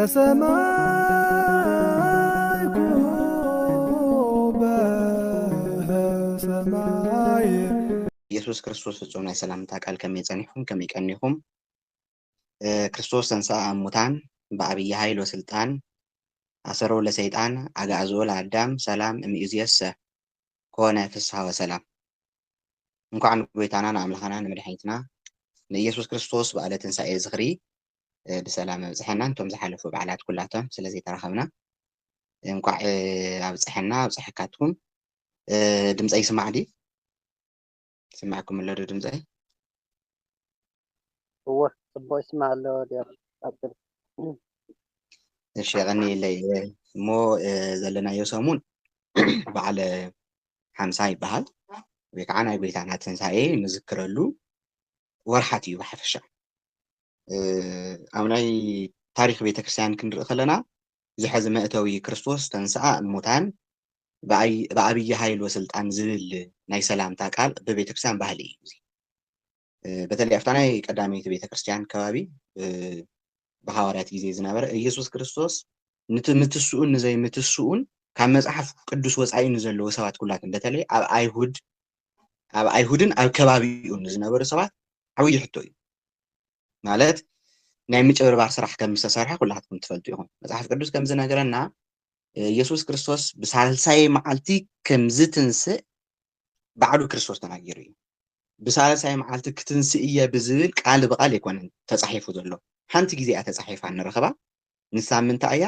ተሰማይ ኩበ ሰማይ ኢየሱስ ክርስቶስ ፍጹም ናይ ሰላምታ ቃል ከመይ ጸኒሕኩም ከመይ ቀኒኹም ክርስቶስ ተንሥአ እሙታን በአብይ ኃይል ወስልጣን አሰሮ ለሰይጣን አጋዕዝኦ ለአዳም ሰላም እምይእዜሰ ኮነ ፍስሐ ወሰላም። እንኳዕ ንጎይታና ንኣምላኽና ንመድሓኒትና ንኢየሱስ ክርስቶስ በዓለ ትንሣኤ ዝኽሪ ብሰላም ኣብፅሐና እንቶም ዝሓለፉ በዓላት ኩላቶም ስለዘይተራኸብና እንኳዕ ኣብፅሐና ኣብፅሐካትኩም። ድምፀይ ይስማዕ ዲ سمعكم اللي ردوا زي هو صبوا اسمع له دير قبل ايش يغني اللي مو زلنا يوسمون بعد 50 يبهال ويكعنا بيتنا تنساي نذكر له ورحتي وحفشه امناي تاريخ بيت كريستيان كنرئ خلنا زحز مأتوي كريستوس تنسى موتان بأبي هاي وسلطان زل ناي سلام تاكال ببيت كريستيان ባህሊ እዩ በተለይ አፍታናይ ቀዳሚት ቤተ ክርስቲያን ከባቢ በሐዋርያት ጊዜ ዝነበረ ኢየሱስ ክርስቶስ ንትምትስኡን ንዘይምትስኡን ካብ መጽሐፍ ቅዱስ ወጻኢ ንዘለዎ ሰባት ኩላትን በተለይ ኣብ አይሁድን ኣብ ከባቢኡን ዝነበሩ ሰባት ዓብይ ሕቶ እዩ ማለት ናይ ምጭብርባር ስራሕ ከም ዝተሰርሐ ኩላትኩም ትፈልጡ ኢኹም። መጽሐፍ ቅዱስ ከም ዝነገረና ኢየሱስ ክርስቶስ ብሳልሳይ መዓልቲ ከም ዝትንስእ ባዕሉ ክርስቶስ ተናጊሩ እዩ። ብሳልሳይ መዓልቲ ክትንስእ እየ ብዝብል ቃል ብቃል ይኮነን ተጻሒፉ ዘሎ ሓንቲ ግዜ እያ ተጻሒፋ ንረኽባ ንሳ ምንታይ እያ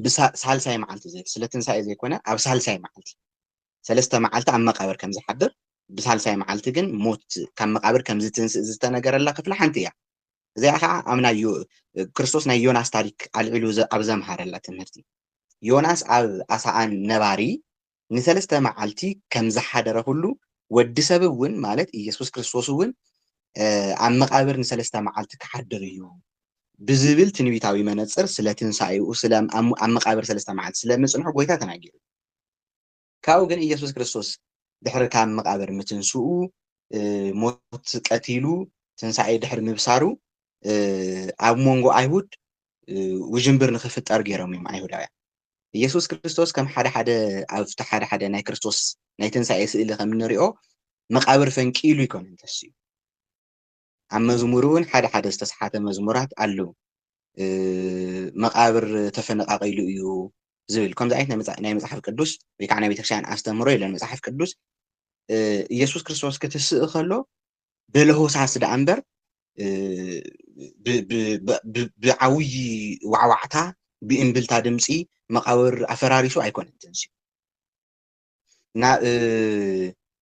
ብሳልሳይ መዓልቲ ዝብል ስለ ትንሳኤ ዘይኮነ ኣብ ሳልሳይ መዓልቲ ሰለስተ መዓልቲ ኣብ መቃብር ከም ዝሓድር ብሳልሳይ መዓልቲ ግን ሞት ካብ መቃብር ከም ዝትንስእ ዝተነገረላ ክፍሊ ሓንቲ እያ። እዚኣ ከዓ ኣምናዩ ክርስቶስ ናይ ዮናስ ታሪክ ኣልዒሉ ኣብ ዘምሃረላ ትምህርቲ ዮናስ ኣብ ኣሳኣን ነባሪ ንሰለስተ መዓልቲ ከም ዝሓደረ ሁሉ ወዲ ሰብ እውን ማለት ኢየሱስ ክርስቶስ እውን ኣብ መቃብር ንሰለስተ መዓልቲ ክሓድር እዩ ብዝብል ትንቢታዊ መነጽር ስለ ትንሳኤኡ ስለ ኣብ መቃብር ሰለስተ መዓልቲ ስለ ምጽንሑ ጎይታ ተናጊሩ። ካብኡ ግን ኢየሱስ ክርስቶስ ድሕሪ ካብ መቃብር ምትንስኡ ሞት ቀቲሉ ትንሳኤ ድሕሪ ምብሳሩ ኣብ መንጎ አይሁድ ውዥንብር ንኽፍጠር ገይሮም እዮም አይሁዳውያን። ኢየሱስ ክርስቶስ ከም ሓደ ናይ ክርስቶስ ናይ ትንሳኤ ስእሊ ከም ንሪኦ መቃብር ፈንቂሉ ይኮነ እንተስዩ ኣብ መዝሙር እውን ሓደ ዝተሰሓተ መዝሙራት ኣለዉ መቃብር ተፈነቃቂሉ እዩ ዝብል ከምዚ ዓይነት ናይ መጽሓፍ ቅዱስ ወይ ከዓ ናይ ቤተክርስትያን ኣስተምህሮ የለን። መጽሓፍ ቅዱስ ኢየሱስ ክርስቶስ ክትስእ ከሎ ብለሆሳስ ዳ እምበር ብዓውይ ዋዕዋዕታ ብእምብልታ ድምፂ መቃብር ኣፈራሪሱ ኣይኮነን ተንስዩ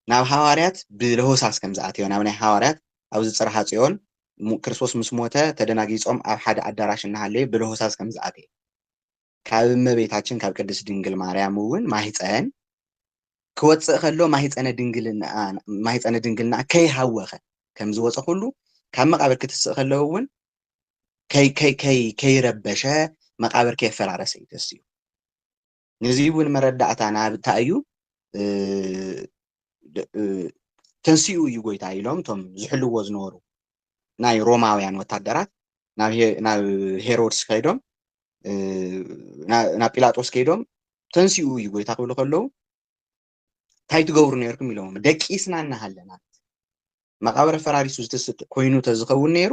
ናብ ሐዋርያት ብለሆሳስ ከም ዝኣተዮ ናብ ናይ ሐዋርያት ኣብዚ ጽርሐ ጽዮን ክርስቶስ ምስ ሞተ ተደናጊጾም ኣብ ሓደ ኣዳራሽ እናሃለየ ብለሆሳስ ከም ዝኣተየ ካብ እመቤታችን ካብ ቅድስት ድንግል ማርያም እውን ማህፀን ክወፅእ ከሎ ማህፀነ ድንግልና ከይሃወኸ ከም ዝወፀ ሁሉ ካብ መቃብር ክትስእ ከሎ እውን ከይረበሸ መቃብር ከይፈራረሰ ይተስዩ ነዚ እውን መረዳእታ ናብታ እዩ ተንስኡ እዩ ጎይታ ኢሎም ቶም ዝሕልዎ ዝነበሩ ናይ ሮማውያን ወታደራት ናብ ሄሮድስ ከይዶም ናብ ጲላጦስ ከይዶም ተንስኡ እዩ ጎይታ ክብሉ ከለዉ እንታይ ትገብሩ ነርኩም ኢሎም ደቂስና እናሃለና መቃብር ፈራሪሱ ዝተስጥ ኮይኑ ተዝኸውን ነይሩ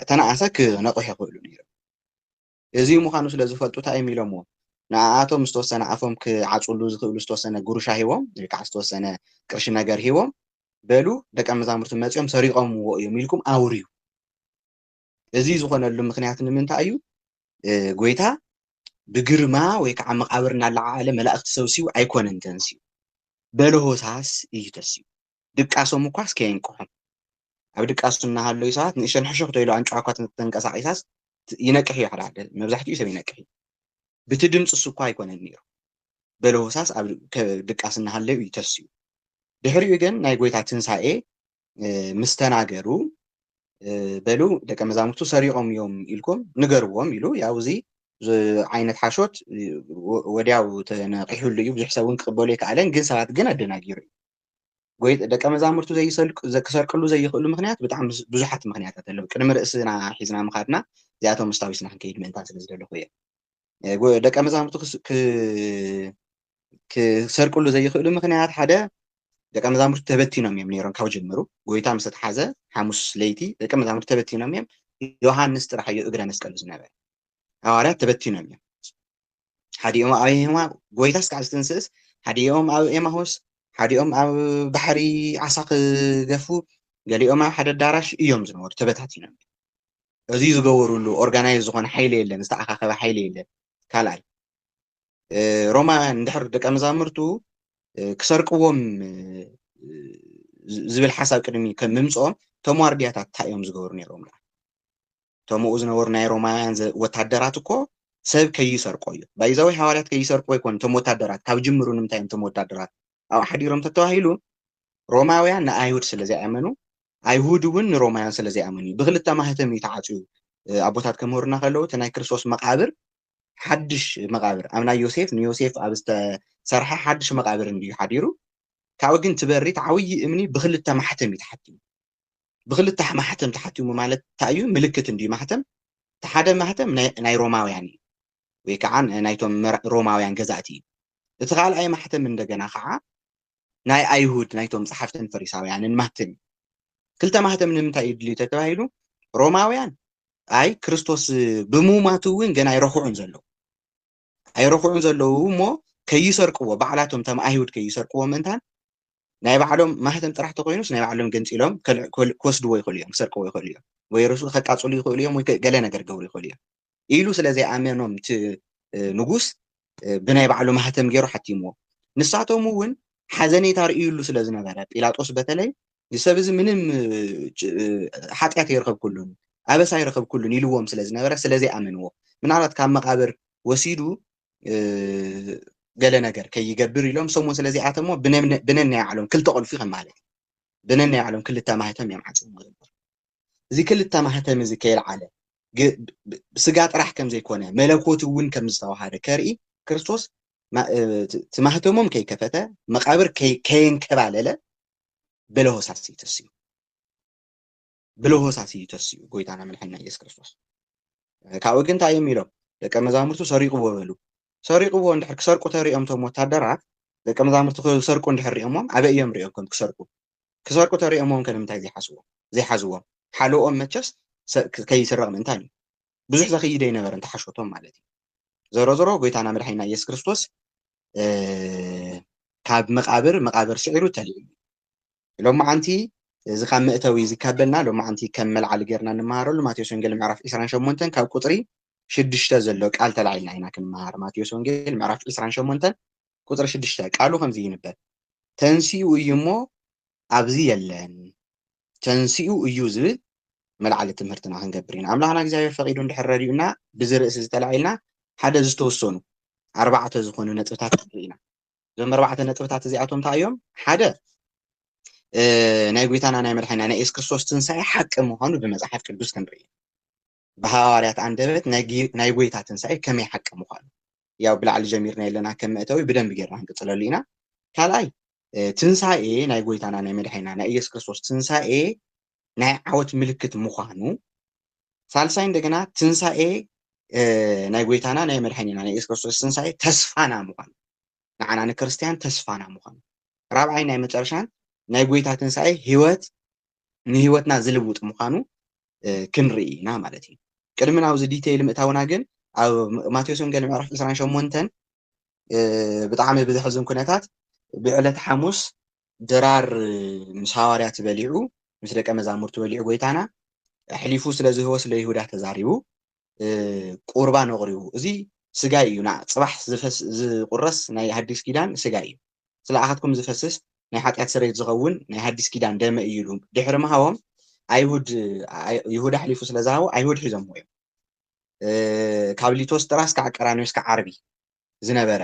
ተናኣሰ ክነቑሕ ይኽእሉ ነይሮም። እዚ ምዃኑ ስለ ዝፈልጡ እንታይ እዮም ኢሎምዎ ንኣቶም ዝተወሰነ ኣፎም ክዓፅሉ ዝኽእሉ ዝተወሰነ ጉርሻ ሂቦም ወይ ከዓ ዝተወሰነ ቅርሺ ነገር ሂቦም በሉ ደቀ መዛሙርቱ መፅኦም ሰሪቆምዎ እዮም ኢልኩም ኣውርዩ። እዚ ዝኾነሉ ምክንያት ንምንታይ እዩ ጎይታ ብግርማ ወይ ከዓ መቃብር እናለዓለ መላእክቲ ሰብሲቡ ኣይኮነን ተንስዩ በለሆሳስ እዩ ተስዩ። ድቃሶም እኳስ ከየንቅሖም ኣብ ድቃሱ እናሃለዩ ሰባት ንእሽተን ሕሸኽ ተኢሉ ኣንጭዋ እኳ ተንቀሳቒሳስ ይነቅሕ እዩ ሓደ መብዛሕትኡ ሰብ ይነቅሕ እዩ ብቲ ድምፂ እሱ እኳ ኣይኮነን ነይሩ በለሆሳስ ኣብ ድቃስ እናሃለዩ እዩ ተስዩ። ድሕሪኡ ግን ናይ ጎይታ ትንሳኤ ምስ ተናገሩ በሉ ደቀ መዛሙርቱ ሰሪቆም እዮም ኢልኩም ንገርዎም ኢሉ ያው እዚ ዓይነት ሓሾት ወዲያው ተነቂሑሉ እዩ ብዙሕ ሰብ እውን ክቅበሉ ይከኣለን ግን ሰባት ግን ኣደናጊሩ እዩ ደቀ መዛሙርቱ ክሰርቅሉ ዘይኽእሉ ምክንያት ብጣዕሚ ብዙሓት ምክንያታት ኣለዉ ቅድሚ ርእስና ሒዝና ምኻድና እዚኣቶም ምስታዊስና ክንከይድ ምእንታን ስለ ዝደለኹ እየ ደቀ መዛሙርቱ ክሰርቅሉ ዘይኽእሉ ምክንያት ሓደ ደቀ መዛሙርቱ ተበቲኖም እዮም ነይሮም ካብ ጀምሩ ጎይታ ምስ ተሓዘ ሓሙስ ለይቲ ደቀ መዛሙርቱ ተበቲኖም እዮም ዮሃንስ ጥራሕ እዩ እግረ መስቀል ዝነበረ ሐዋርያት ተበቲኖም እዮም ሓዲኦም ኣብ ኤማ ጎይታስ ከዓ ዝተንስእስ ሓዲኦም ኣብ ኤማሆስ ሓዲኦም ኣብ ባሕሪ ዓሳ ክገፉ ገሊኦም ኣብ ሓደ ኣዳራሽ እዮም ዝነበሩ ተበታቲኖም እዚ ዝገበሩሉ ኦርጋናይዝ ዝኾነ ሓይሊ የለን ዝተኣኻኸበ ሓይሊ የለን ካልኣይ ሮማውያን እንድሕር ደቀ መዛሙርቱ ክሰርቅዎም ዝብል ሓሳብ ቅድሚ ከም ምምፅኦም እቶም ዋርድያታት እንታይ እዮም ዝገበሩ ነይሮም እቶም ዝነበሩ ናይ ሮማውያን ወታደራት እኮ ሰብ ከይሰርቆ እዩ ባይዛዊ ሐዋርያት ከይሰርቆ ይኮን እቶም ወታደራት ካብ ጅምሩ ንምንታይ እቶም ወታደራት ኣብ ሓዲሮም ተተባሂሉ ሮማውያን ንኣይሁድ ስለዘይኣመኑ ኣይሁድ እውን ንሮማውያን ስለዘይኣመኑ ብክልተ ማህተም እዩ ተዓፅዩ ኣቦታት ከምህሩና ከለዉ እቲ ናይ ክርስቶስ መቃብር ሓድሽ መቃብር ኣብ ናይ ዮሴፍ ንዮሴፍ ኣብ ዝተሰርሐ ሓድሽ መቃብር እንድዩ ሓዲሩ ካብኡ ግን ትበሪት ዓብይ እምኒ ብክልተ ማሕተም እዩ ተሓቲሙ ብክልተ ማሕተም ተሓቲሙ ማለት እንታይ እዩ ምልክት እንድዩ ማሕተም እቲ ሓደ ማሕተም ናይ ሮማውያን እዩ ወይ ከዓ ናይቶም ሮማውያን ገዛእቲ እዩ እቲ ካልኣይ ማሕተም እንደገና ከዓ ናይ ኣይሁድ ናይቶም ጸሓፍትን ፈሪሳውያንን ማሕተም ክልተ ማሕተም ንምንታይ እዩ ድልዩ ተባሂሉ ሮማውያን ኣይ ክርስቶስ ብምውማቱ እውን ገና ይረኽዑን ዘለዉ እሞ ከይሰርቅዎ ባዕላቶም ተም ኣይሁድ ከይሰርቅዎ ምንታን ናይ ባዕሎም ማሕተም ጥራሕ ተኮይኑስ ናይ ባዕሎም ገንፂሎም ክወስድዎ ይኽእሉ እዮም ክሰርቅዎ ይኽእሉ እዮም ወይ ርሱ ከቃፅሉ ይኽእሉ እዮም ወይ ገለ ነገር ገብሩ ይኽእሉ እዮም ኢሉ ስለዘይኣመኖም እቲ ንጉስ ብናይ ባዕሉ ማሕተም ገይሩ ሓቲምዎ ንሳቶም እውን ሓዘኔታ ርእዩሉ ስለ ዝነበረ ጲላጦስ በተለይ ሰብ እዚ ምንም ሓጢያት ይረኽብ ኩሉን ኣበሳ ይረኽብ ኩሉን ኢልዎም ስለ ዝነበረ ስለዘይኣመንዎ ምናልባት ካብ መቃብር ወሲዱ ገለ ነገር ከይገብር ኢሎም ሰሙን ስለዚኣተሞ ብነናይ ዓሎም ክልተ ቆልፊ ከም ማለት ብነናይ ዓሎም ክልተ ማህተም እዮም ዓፅም ዝግበር እዚ ክልተ ማህተም እዚ ከይልዓለ ስጋ ጥራሕ ከም ዘይኮነ መለኮት እውን ከም ዝተዋሃደ ከርኢ ክርስቶስ ማህተሞም ከይከፈተ መቃብር ከይንከባለለ ብለሆሳስ ይተስዩ ጎይታና መድሓኒና ኢየሱስ ክርስቶስ ካብኡ ግን እንታይ እዮም ኢሎም ደቀ መዛሙርቱ ሰሪቅዎ በሉ ሰሪቅዎ እንድሕር ክሰርቁ ተሪኦም ቶም ወታደራት ደቀ መዛሙርቱ ክሰርቁ እንድሕር ሪኦሞም ኣበይ እዮም ሪኦም ከም ክሰርቁ ተሪኦሞም ከምንታይ ዘይሓዝዎም ሓልኦም መቸስ ከይስረቕ ምንታይ እዩ ብዙሕ ዘኽይደ ይነበረ እንተሓሾቶም ማለት እዩ ዘሮ ጎይታና መድሓኒና ኢየሱስ ክርስቶስ ካብ መቃብር ስዒሩ ተልዒሉ ሎማዓንቲ እዚ ካብ ምእተዊ እዚ ካበልና ሎማዓንቲ ከም መልዓሊ ጌርና እንመሃረሉ ማቴዎስ ወንጌል ምዕራፍ 28 ካብ ቁጥሪ 6 ዘሎ ቃል ተላዒልና ኢና ክንመሃር ማቴዎስ ወንጌል ምዕራፍ 28 ቁጥሪ 6 ቃሉ ከምዚ ይንበብ ተንሲኡ እዩ እሞ ኣብዚ የለን ተንሲኡ እዩ ዝብል መልዓሊ ትምህርትና ክንገብር ኢና ኣምላኽና እግዚኣብሔር ፈቂዱ እንድሕር ረዲኡና ብዚ ርእሲ ዝተላዒልና ሓደ ዝተወሰኑ 4 ዝኾኑ ነጥብታት ኢና እዞም 4 ነጥብታት እዚኣቶም እንታይ እዮም ሓደ ናይ ጎይታና ናይ መድሓኒና ናይ ኢየሱስ ክርስቶስ ትንሳኤ ሓቂ ምዃኑ ብመጽሓፍ ቅዱስ ክንርኢ በሐዋርያት አንደበት ናይ ጎይታ ትንሳኤ ከመይ ሓቂ ምዃኑ ያው ብላዕሊ ጀሚርና የለና ከም መእተዊ ብደንብ ጌርና ክንቅፅለሉ ኢና ካልኣይ ትንሳኤ ናይ ጎይታና ናይ መድሓኒና ናይ ኢየሱስ ክርስቶስ ትንሳኤ ናይ ዓወት ምልክት ምዃኑ ሳልሳይ እንደገና ትንሳኤ ናይ ጎይታና ናይ መድሓኒና ናይ ኢየሱስ ክርስቶስ ትንሳኤ ተስፋና ምዃኑ ንዓና ንክርስቲያን ተስፋና ምዃኑ ራብዓይ ናይ መጨረሻን ናይ ጎይታ ትንሳኤ ንህይወትና ዝልውጥ ምዃኑ ክንርኢ ኢና ማለት እዩ ቅድሚ ናብዚ ዲቴይል ምእታውና ግን ኣብ ማቴዎስ ወንጌል ምዕራፍ 28 ብጣዕሚ ብዘሕዝን ኩነታት ብዕለት ሓሙስ ድራር ምስ ሐዋርያት በሊዑ ምስ ደቀ መዛሙርቱ በሊዑ ጎይታና ሕሊፉ ስለዝህቦ ስለ ይሁዳ ተዛሪቡ ቁርባን ኣቕሪቡ እዚ ስጋ እዩ ጽባሕ ዝቁረስ ናይ ሓዲስ ኪዳን ስጋ እዩ ስለኣኻትኩም ዝፈስስ ናይ ሓጢያት ስርየት ዝኸውን ናይ ሓዲስ ኪዳን ደመ እዩ ኢሉ ድሕሪ ምሃቦም ይሁዳ ሕሊፉ ስለዝሃቦ ኣይሁድ ሒዞም እዮም ካብ ሊቶስ ጥራስ ካብ ቀራንዮስ ካብ ዓርቢ ዝነበረ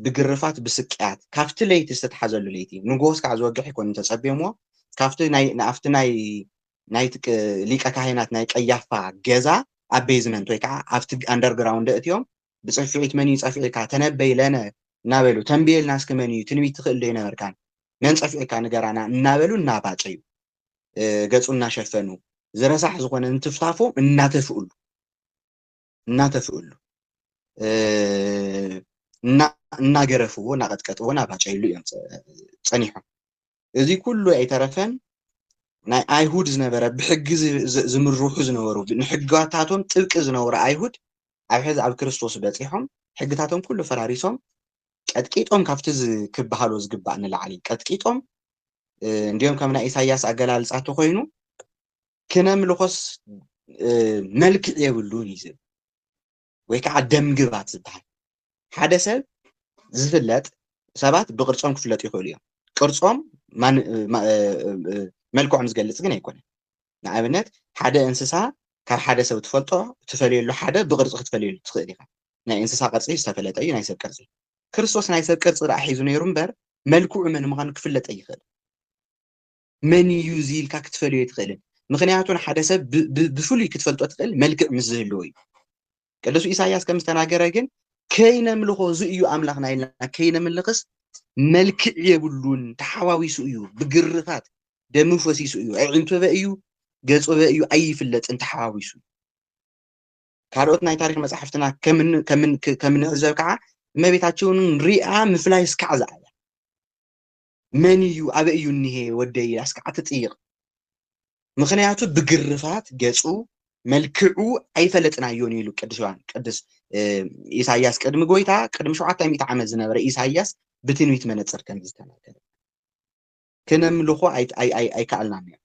ብግርፋት ብስቅያት ካብቲ ለይቲ ዝተተሓዘሉ ለይቲ ንጎስ ካብ ዝወግሕ ይኮን ተጸቢዮምዎ ካብቲ ናይ ሊቀ ካህናት ናይ ቀያፋ ገዛ ኣብ ቤዝመንት ወይ ከዓ ኣብቲ ኣንደርግራውንድ እትዮም ብጽፊዒት መን ይጸፊዕካ ተነበይ ለነ እናበሉ ተንብየልና እስከ መን እዩ ትንቢት ትኽእል ዶ ይነበርካን መን ጸፊዕካ ንገራና እናበሉ እናባጨዩ ገጹ እናሸፈኑ ዝረሳሕ ዝኾነ እንትፍታፎም እናተፍኡሉ እናተፍእሉ እናገረፍዎ እናቀጥቀጥዎ እናባጨይሉ እዮም ፀኒሖም እዚ ኩሉ ኣይተረፈን ናይ ኣይሁድ ዝነበረ ብሕጊ ዝምርሑ ዝነበሩ ንሕግታቶም ጥብቂ ዝነበሩ ኣይሁድ ኣብ ሕዚ ኣብ ክርስቶስ በፂሖም ሕግታቶም ኩሉ ፈራሪሶም ቀጥቂጦም ካብቲ ክበሃሎ ዝግባእ ንላዕሊ ቀጥቂጦም እንዲኦም ከም ናይ ኢሳያስ ኣገላልፃ ኮይኑ ክነምልኾስ መልክዕ የብሉን እዩ ዝብል ወይ ከዓ ደምግባት ዝበሃል ሓደ ሰብ ዝፍለጥ ሰባት ብቅርጾም ክፍለጡ ይኽእሉ እዮም ቅርጾም መልክዖም ዝገልጽ ግን ኣይኮነን ንኣብነት ሓደ እንስሳ ካብ ሓደ ሰብ ትፈልየሉ ሓደ ብቅርጺ ክትፈልየሉ ትኽእል ኢኻ ናይ እንስሳ ቅርጺ ዝተፈለጠ እዩ ናይ ሰብ ቅርጺ ክርስቶስ ናይ ሰብ ቅርጺ ረኣ ሒዙ ነይሩ እምበር መልክዑ መን ምዃኑ ክፍለጥ ኣይኽእል መን እዩ ኢልካ ክትፈልዮ ኣይትኽእልን ምክንያቱ ሓደ ሰብ ብፍሉይ ክትፈልጦ ትኽእል መልክዕ ምስ ዝህልዎ እዩ ቅዱስ ኢሳያስ ከም ዝተናገረ ግን ከይነምልኾ እዚ እዩ ኣምላኽና ኢልና ከይነምልኽስ መልክዕ የብሉን ተሓዋዊሱ እዩ ብግርፋት ደም ፈሲሱ እዩ ኣዕንቶበ እዩ ገጾበ እዩ ኣይፍለጥን ተሓዋዊሱ ካልኦት ናይ ታሪክ መጽሓፍትና ከም ንዕዘብ ከዓ እመቤታቸውን ሪኣ ምፍላይ እስካዕ ዝኣለ መን እዩ ኣበ እዩ እኒሄ ወደይ እስካዕ ትጥይቕ ምክንያቱ ብግርፋት ገጹ መልክዑ ኣይፈለጥናዮን ኢሉ ቅዱስ ኢሳያስ ቅድሚ ጎይታ ቅድሚ 700 ዓመት ዝነበረ ኢሳያስ ብትንቢት መነጽር ከም ዝተናገረ ክነምልኾ ኣይከኣልናን እዮም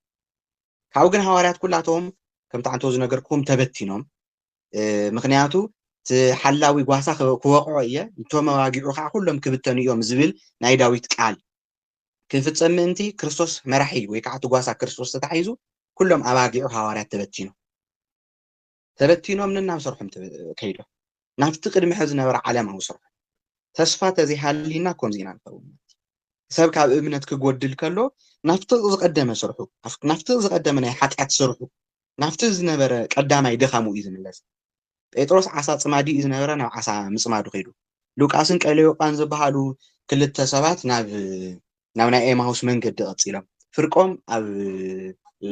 ካብኡ ግን ሃዋርያት ኩላቶም ከምቲ አንተ ዝነገርኩም ተበቲኖም ምክንያቱ ሓላዊ ጓሳ ክወቅዖ እየ እቶም መዋጊዑ ከዓ ኩሎም ክብተኑ እዮም ዝብል ናይ ዳዊት ቃል ክፍጸም ምእንቲ ክርስቶስ መራሒ ወይ ከዓ ጓሳ ክርስቶስ ተታሒዙ ኩሎም ኣባጊዑ ሃዋርያት ተበቲኖም ንናብ ሰርሖም ከይዶ ናብቲ ቅድሚ ሕዚ ዝነበረ ዓለማዊ ስርሑ ተስፋ ተዘይሃሊና ከምዚ ኢና ንኸውን ሰብ ካብ እምነት ክጎድል ከሎ ናብቲ ዝቀደመ ስርሑ ናብቲ ዝቀደመ ናይ ሓጢአት ስርሑ ናብቲ ዝነበረ ቀዳማይ ድኻሙ እዩ ዝምለስ ጴጥሮስ ዓሳ ጽማዲ እዩ ዝነበረ ናብ ዓሳ ምጽማዱ ኸይዱ ሉቃስን ቀሌዮጳን ዝበሃሉ ክልተ ሰባት ናብ ናይ ኤማሁስ መንገዲ ቀፂሎም ፍርቆም ኣብ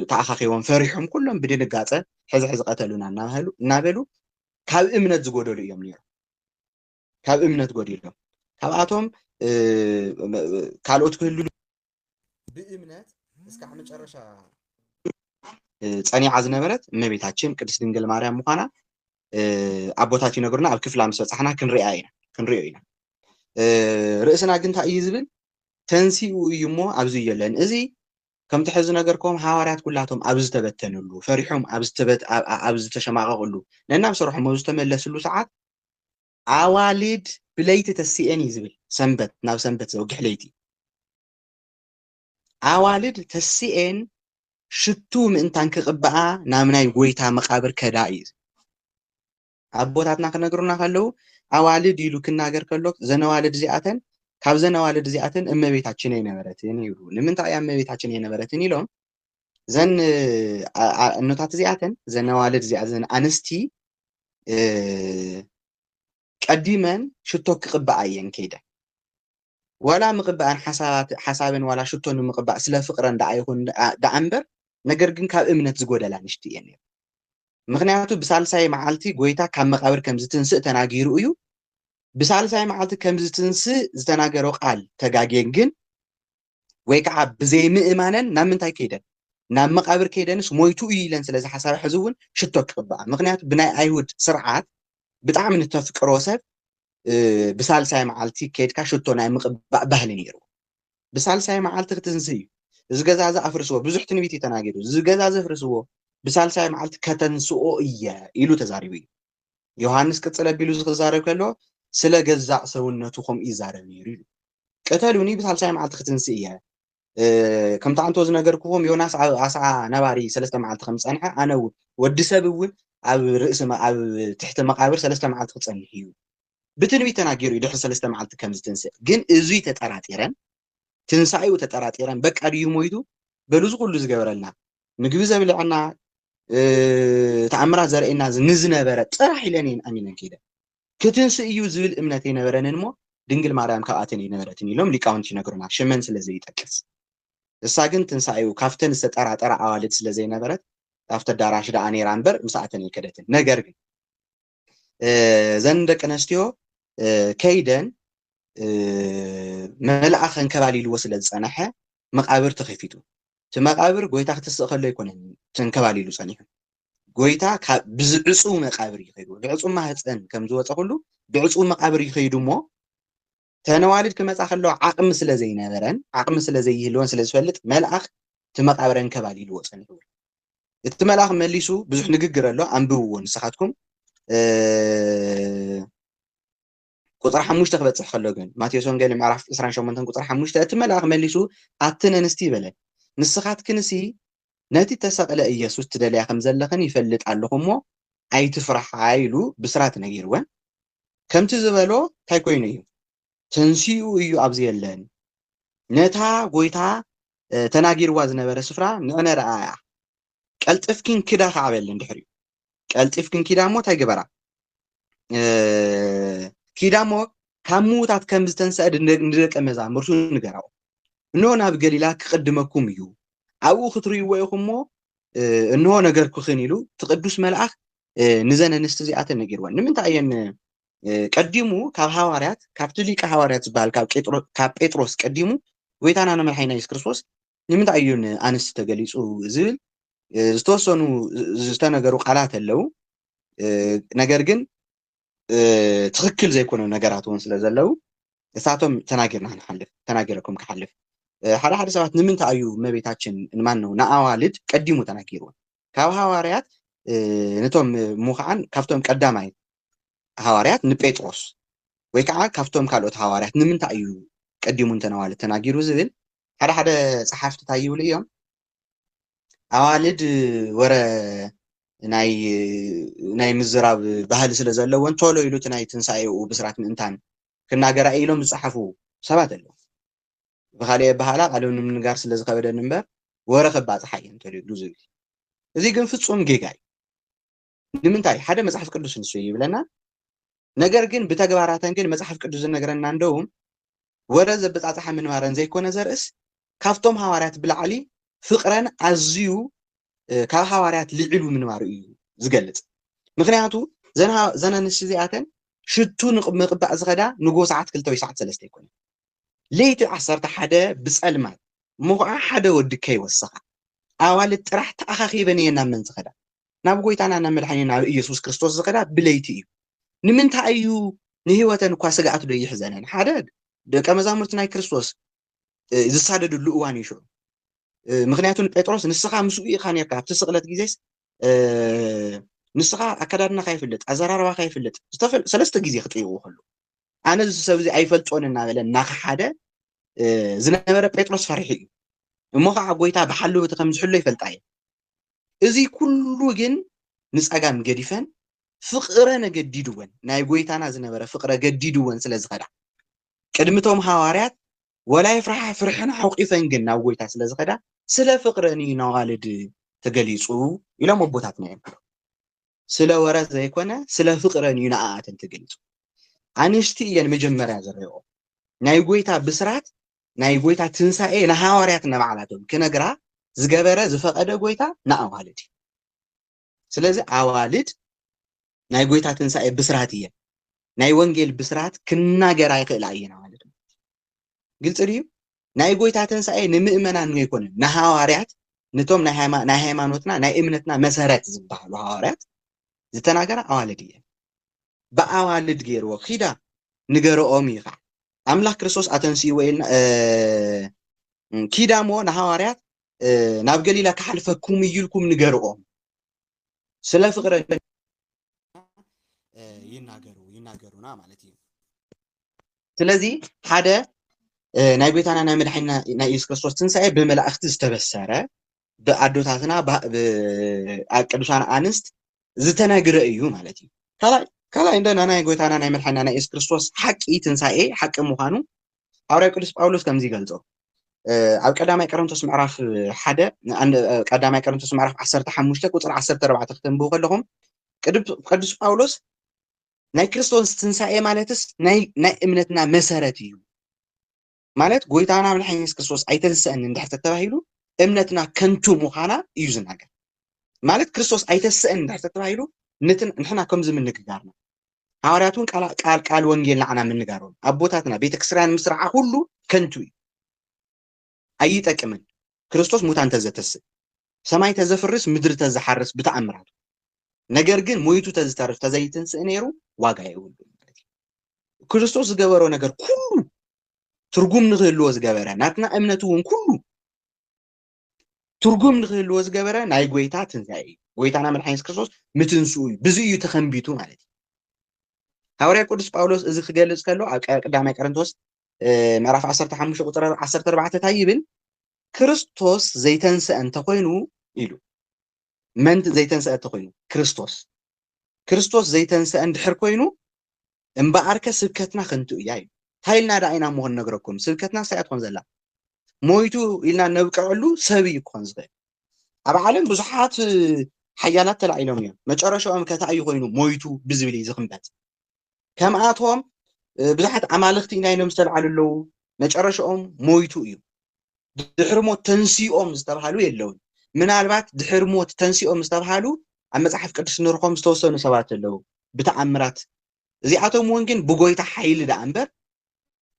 ተኣኻኺቦም ፈሪሖም ኩሎም ብድንጋጸ ሕዚ ቀተሉና እናበሉ ካብ እምነት ዝጎደሉ እዮም ነይሮም ካብ እምነት ጎዲሎም ካብኣቶም ካልኦት ክህሉ ብእምነት እስካዕ መጨረሻ ጸኒዓ ዝነበረት እመቤታችን ቅድስት ድንግል ማርያም ምዃና ኣቦታት ይነግሩና ኣብ ክፍላ ምስ በጻሕና ክንሪኦ ኢና ርእስና ግን እንታይ እዩ ዝብል ተንሲኡ እዩ እሞ ኣብዚ የለን እዚ ከምቲ ሕዚ ነገርኩም ሃዋርያት ኩላቶም ኣብ ዝተበተንሉ ፈሪሖም ኣብ ዝተሸማቀቅሉ ነናብ ስርሖም ኣብ ዝተመለስሉ ሰዓት ኣዋልድ ብለይቲ ተሲአን እዩ ዝብል ሰንበት ናብ ሰንበት ዘውግሕ ለይቲ ኣዋልድ ተሲአን ሽቱ ምእንታን ክቕብኣ ናብ ናይ ጎይታ መቃብር ከዳ እዩ ኣቦታትና ክነግሩና ከለው ኣዋልድ ኢሉ ክናገር ከሎ ዘነዋልድ እዚኣተን ካብ ዘነዋልድ እዚኣተን እመቤታችን የነበረትን ይብሉ ንምንታይ እያ እመቤታችን የነበረትን ኢሎም ዘን እኖታት እዚኣተን ዘነዋልድ እዚኣተን ኣንስቲ ቀዲመን ሽቶ ክቕብኣ እየን ከይደን ወላ ምቕባእን ሓሳብን ወላ ሽቶን ምቕባእ ስለ ፍቅረን ዳኣይኹን ዳኣንበር ነገር ግን ካብ እምነት ዝጎደላ ንሽቲ እየን ምክንያቱ ብሳልሳይ መዓልቲ ጎይታ ካብ መቃብር ከም ዝትንስእ ተናጊሩ እዩ ብሳልሳይ መዓልቲ ከም ዝትንስእ ዝተናገረው ቃል ተጋጌን ግን ወይ ከዓ ብዘይ ምእማነን ናብ ምንታይ ከይደን ናብ መቃብር ከይደንስ ሞይቱ እዩ ኢለን ስለዚ ሓሳብ ሕዝውን ሽቶ ክቕብኣ ምክንያቱ ብናይ ኣይሁድ ስርዓት ብጣዕሚ ንተፍቅሮ ሰብ ብሳልሳይ መዓልቲ ከይድካ ሽቶ ናይ ምቕባእ ባህሊ ነይሩ ብሳልሳይ መዓልቲ ክትንስእ እዩ እዚ ገዛ ኣፍርስዎ ብዙሕ ትንቢት ተናጊሩ እዚ ገዛ ዘፍርስዎ ብሳልሳይ መዓልቲ ከተንስኦ እየ ኢሉ ተዛሪቡ እዩ ዮሐንስ ቅጽል ኣቢሉ ዝዛረብ ከሎ ስለ ገዛእ ሰውነቱኹም ይዛረብ ነይሩ ኢሉ ቀተሉኒ ብሳልሳይ መዓልቲ ክትንስእ እየ ከምታ አንተ ዝነገርኩዎም ዮናስ ኣሳ ነባሪ 3 መዓልቲ ከም ጸንሐ ኣነ ወዲ ሰብ እውን ኣብ ርእሲ ኣብ ትሕቲ መቃብር 3 መዓልቲ ክጸንሕ እዩ ብትንቢት ተናጊሩ ድሕሪ 3 መዓልቲ ከም ዝትንስእ ግን እዙይ ተጠራጢረን ትንሳኤው ተጠራጢረን በቃ ድዩ ሞይቱ በሉዝ ኩሉ ዝገበረልና ምግቢ ዘብልዕና ተኣምራት ዘርእየና ንዝነበረ ጥራሕ ኢለን ኣሚነን ከይደ ክትንስእ እዩ ዝብል እምነት የነበረን እሞ ድንግል ማርያም ካብኣተን የነበረትን ኢሎም ሊቃውንቲ ይነግሩና ሽመን ስለዘይጠቅስ እሳ ግን ትንሳኤው ካፍተን ዝተጠራጠረ ኣዋልድ ስለዘይነበረት ኣብቲ ዳራሽ ዳኣ ነይራ እምበር ምስኣተን የከደትን ነገር ግን ዘንደቅ ኣንስትዮ ከይደን መልኣኽ እንከባሊልዎ ስለ ዝፀንሐ መቃብር ተኸፊቱ እቲ መቃብር ጎይታ ክትስእ ከሎ ኣይኮነን ተንከባሊሉ ፀኒሑ ጎይታ ብዝዕፁ መቃብር ይኸይዱ ብዕፁ ማህፀን ከም ዝወፀ ኩሉ ብዕፁ መቃብር ይኸይዱ እሞ ተነዋልድ ክመፃ ከሎ ዓቅሚ ስለ ዘይነበረን ዓቅሚ ስለ ዘይህልወን ስለ ዝፈልጥ መልኣኽ እቲ መቃብር እንከባሊልዎ ፀኒሑ እቲ መልኣኽ መሊሱ ብዙሕ ንግግር ኣሎ አንብብዎ ንስኻትኩም ቁጥር 5 ክበፅሕ ከሎ ግን ማቴዎስ ወንጌል ምዕራፍ 28 ቁጥር 5 እቲ መልኣኽ መሊሱ ኣትነ ንስቲ ይበለን ንስኻትክንሲ ነቲ ተሰቕለ ኢየሱስ ትደልያ ከም ዘለኽን ይፈልጥ ኣለኹ እሞ ኣይትፍራሓ ኢሉ ብስራት ነጊርወን ከምቲ ዝበሎ እንታይ ኮይኑ እዩ ተንሲኡ እዩ ኣብዚ የለን ነታ ጎይታ ተናጊርዋ ዝነበረ ስፍራ ንዕነ ረኣያ ቀልጥፍኪን ክዳ ከዓበለን ድሕሪኡ ቀልጥፍኪን ክዳ ሞ እንታይ ገበራ ኪዳ ሞ ካብ ምዉታት ከም ዝተንሰአድ ንደቀ መዛሙርቱ ንገራኦ እንሆ ናብ ገሊላ ክቅድመኩም እዩ ኣብኡ ክትርእይዎ ኢኹም ሞ እንሆ ነገርኩኽን ኢሉ ትቅዱስ መልኣኽ ንዘን ኣንስቲ እዚኣተን ነጊርወን ንምንታይ እየን ቀዲሙ ካብ ሐዋርያት ካብቲ ሊቀ ሐዋርያት ዝበሃል ካብ ጴጥሮስ ቀዲሙ ጎይታና መድሓኒና ኢየሱስ ክርስቶስ ንምንታይ እዩ ኣንስቲ ተገሊፁ ዝብል ዝተወሰኑ ዝተነገሩ ቃላት ኣለው ነገር ግን ትክክል ዘይኮኑ ነገራት እውን ስለ ዘለው እሳቶም ተናጊርና ንሓልፍ ተናጊረኩም ክሓልፍ ሓደ ሓደ ሰባት ንምንታይ እዩ እመቤታችን ማን ነው ንኣዋልድ ቀዲሙ ተናጊርወን ካብ ሐዋርያት ነቶም ሙኻዓን ካብቶም ቀዳማይ ሐዋርያት ንጴጥሮስ ወይ ከዓ ካብቶም ካልኦት ሐዋርያት ንምንታይ እዩ ቀዲሙ ተናዋልድ ተናጊሩ ዝብል ሓደ ሓደ ጸሓፍቲ ታይብሉ እዮም ኣዋልድ ወረ ናይ ምዝራብ ባህል ስለ ዘለዎን ቶሎ ኢሉ ናይ ትንሳኤኡ ብስራት ምእንታን ክናገራ ኢሎም ዝጻሓፉ ሰባት ኣለው ብኻልእ ባህላ ቃሎም ንምንጋር ስለ ዝከበደን እምበር ወረ ከባጽሓይ እንተልዩ ዝብል እዚ ግን ፍጹም ጌጋይ ንምንታይ ሓደ መጽሓፍ ቅዱስ ንሱ ይብለና ነገር ግን ብተግባራተን ግን መጽሓፍ ቅዱስ ዝነገረና እንደውም ወረ ዘበጻጽሓ ምንባረን ዘይኮነ ዘርእስ ካብቶም ሐዋርያት ብላዕሊ ፍቅረን ኣዝዩ ካብ ሐዋርያት ልዕሉ ምንባሩ እዩ ዝገልጽ ምክንያቱ ዘና ንስ እዚኣተን ሽቱ ንቅባእ ዝኸዳ ንጎ ሰዓት 2 ሰዓት 3 ይኮነ ለይቲ 11 ብጸልማት ምኹዓ ሓደ ወዲ ከይወሰኻ ኣዋልድ ጥራሕ ተኣኻኺበን እየን ናብ መን ዝኸዳ ናብ ጎይታና ናብ መድሓኒና ናብ ኢየሱስ ክርስቶስ ዝኸዳ ብለይቲ እዩ ንምንታይ እዩ ንህይወተን እኳ ስጋኣት ዶ ይሕዘነን ሓደ ደቀ መዛሙርት ናይ ክርስቶስ ዝሳደድሉ እዋን ይሽዑ ምክንያቱ ጴጥሮስ ንስኻ ምስኡ ኢኻ ነርካ ኣብቲ ስቕለት ግዜስ ንስኻ ኣከዳድና ካይፍልጥ ኣዘራርባ ካይፍልጥ ሰለስተ ግዜ ክጥይቁ ከሉ ኣነ እዚ ሰብ እዚ ኣይፈልጦን እናበለ እናክሓደ ዝነበረ ጴጥሮስ ፈሪሑ እዩ እሞ ከዓ ጎይታ ብሓልወት ከም ዝሕሎ ይፈልጣ እየ እዚ ኩሉ ግን ንጸጋም ገዲፈን ፍቅረ ነገዲድወን ናይ ጎይታና ዝነበረ ፍቅረ ገዲድወን ስለ ዝኸዳ ቅድምቶም ሐዋርያት ወላይ ፍርሓ ፍርሕና ሓውቂፈን ግን ናብ ጎይታ ስለ ዝኸዳ ስለ ፍቅረኒ ናዋልድ ተገሊጹ ኢሎም ኣቦታት ነይሩ ስለ ወረት ዘይኮነ ስለ ፍቅረኒ ንኣኣተን ተገሊጹ ኣንስቲ እየን መጀመርያ ዘረዮ ናይ ጎይታ ብስራት ናይ ጎይታ ትንሳኤ ንሐዋርያት ነባዕላቶም ክነግራ ዝገበረ ዝፈቀደ ጎይታ ንኣዋልድ ስለዚ ኣዋልድ ናይ ጎይታ ትንሳኤ ብስራት እየን ናይ ወንጌል ብስራት ክናገራ ይኽእላ እየን ኣዋልድ ግልጽ ድዩ ናይ ጎይታ ትንሳኤ ንምእመናን ይኮነ ንሐዋርያት ነቶም ናይ ሃይማኖትና ናይ እምነትና መሰረት ዝበሃሉ ሐዋርያት ዝተናገራ ኣዋልድ እየን በኣዋልድ ገይርዎ ኺዳ ንገረኦም ይኻ ኣምላኽ ክርስቶስ ኣተንሲዎ ኢልና ኪዳሞ ንሐዋርያት ናብ ገሊላ ክሓልፈኩም ይልኩም ንገረኦም ስለ ፍቅረ ይናገሩና ማለት እዩ ስለዚ ሓደ ናይ ጎይታና ናይ መድሓኒና ናይ ኢየሱስ ክርስቶስ ትንሳኤ ብመላእክቲ ዝተበሰረ ብኣዶታትና ቅዱሳን አንስት ዝተነግረ እዩ ማለት እዩ ካልኣይ እንደና ናይ ጎይታና ናይ መድሓኒና ናይ ኢየሱስ ክርስቶስ ሓቂ ትንሳኤ ሓቂ ምዃኑ ሐዋርያ ቅዱስ ጳውሎስ ከምዚ ይገልጾ ኣብ ቀዳማይ ቆሮንቶስ ምዕራፍ 1 ቀዳማይ ቆሮንቶስ ምዕራፍ 15 ቁጥር 14 ክትንብቡ ከለኹም ቅዱስ ጳውሎስ ናይ ክርስቶስ ትንሳኤ ማለትስ ናይ እምነትና መሰረት እዩ ማለት ጎይታና መድሓኒና ኢየሱስ ክርስቶስ ኣይተንስአን እንድሕር ተባሂሉ እምነትና ከንቱ ምዃና እዩ ዝናገር ማለት ክርስቶስ ኣይተንስአን እንድሕር ተባሂሉ ንሕና ከም ዝምንግጋርና حوارياتون قال وانجيل نعنا من نقارون أبوتاتنا بيت كسران مسرعة كله كنتوي أي تكمن كريستوس موتان تزتس سماي تزفرس مدر تزحرس بتأمرات نجرجن مويتو تزتعرف تزيتن سنيرو واقع يقول كريستوس جبرو نجر كله ترجم نغلو زجبره ناتنا أمنتون كله ترجم نغلو زجبره ناي قويتات زي قويتنا من حين كريستوس متنسوي بزيو تخنبيتو مالتي حواري قدس باولوس إذا خجالس كله قدام كرنتوس معرف 15 قطر 14 تايبن كريستوس زيتنس أنت قينو إلو منت زيتنس أنت قينو كريستوس زيتنس أنت حر قينو إنبارك سبكتنا خنتو ياي هايلنا رأينا مهن نقرأكم سبكتنا ساعتكم زلا مويتو إلنا نبقعلو سبي يكون زغير أبا عالم بزحات حيانات العيلمية مجرى شو أم كتاعي قينو مويتو بزبلي زخمبات كم آتهم بزحات عمالختي ناينو مستلعلو اللو مجرى شو أم مويتو إيو دحرمو تنسيقهم مستبحالو يلون من البعض دحرمو تنسيقهم مستبحالو أما صحف قدس نرقم مستوصل سبات اللو بتعمرات زي أتوم وينكن بقويتا حيل دا أمبر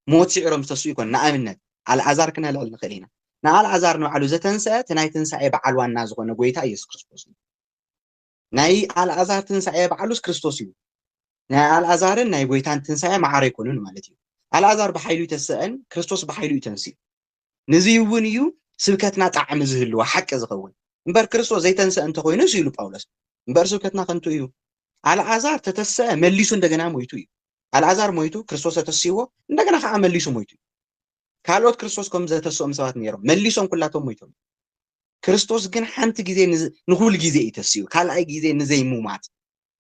موت سعرهم مستسويكون نأمنت على عزار كنا لعلنا خلينا نعال عزار نوعلو زتنسى تناي تنسى بعلو الناس غونا قويتا يس كريستوس ناي على عزار تنسى بعلوس كريستوسيو ناي على عزار ناي قويتان تنسى معاريكونون مالتيو على عزار بحيلو تسأن كريستوس بحيلو تنسي نزيون يو سبكتنا طعم زهلو حق زغون مبر كريستوس زي تنسى انت خوينو سيلو باولس مبر سبكتنا كنتو يو على عزار تتسى مليسو እንደገና ሞይቱ እዩ على عزار مويتو كريستوس تسيو እንደገና خا مليسو مويتو ካልኦት ክርስቶስ ከም ዘተሰኦም ሰባት ነይሮም መሊሶም ኩላቶም ሞይቶም ክርስቶስ ግን ሓንቲ ግዜ ንኹል ግዜ ይተስዩ ካልኣይ ግዜ ንዘይሙማት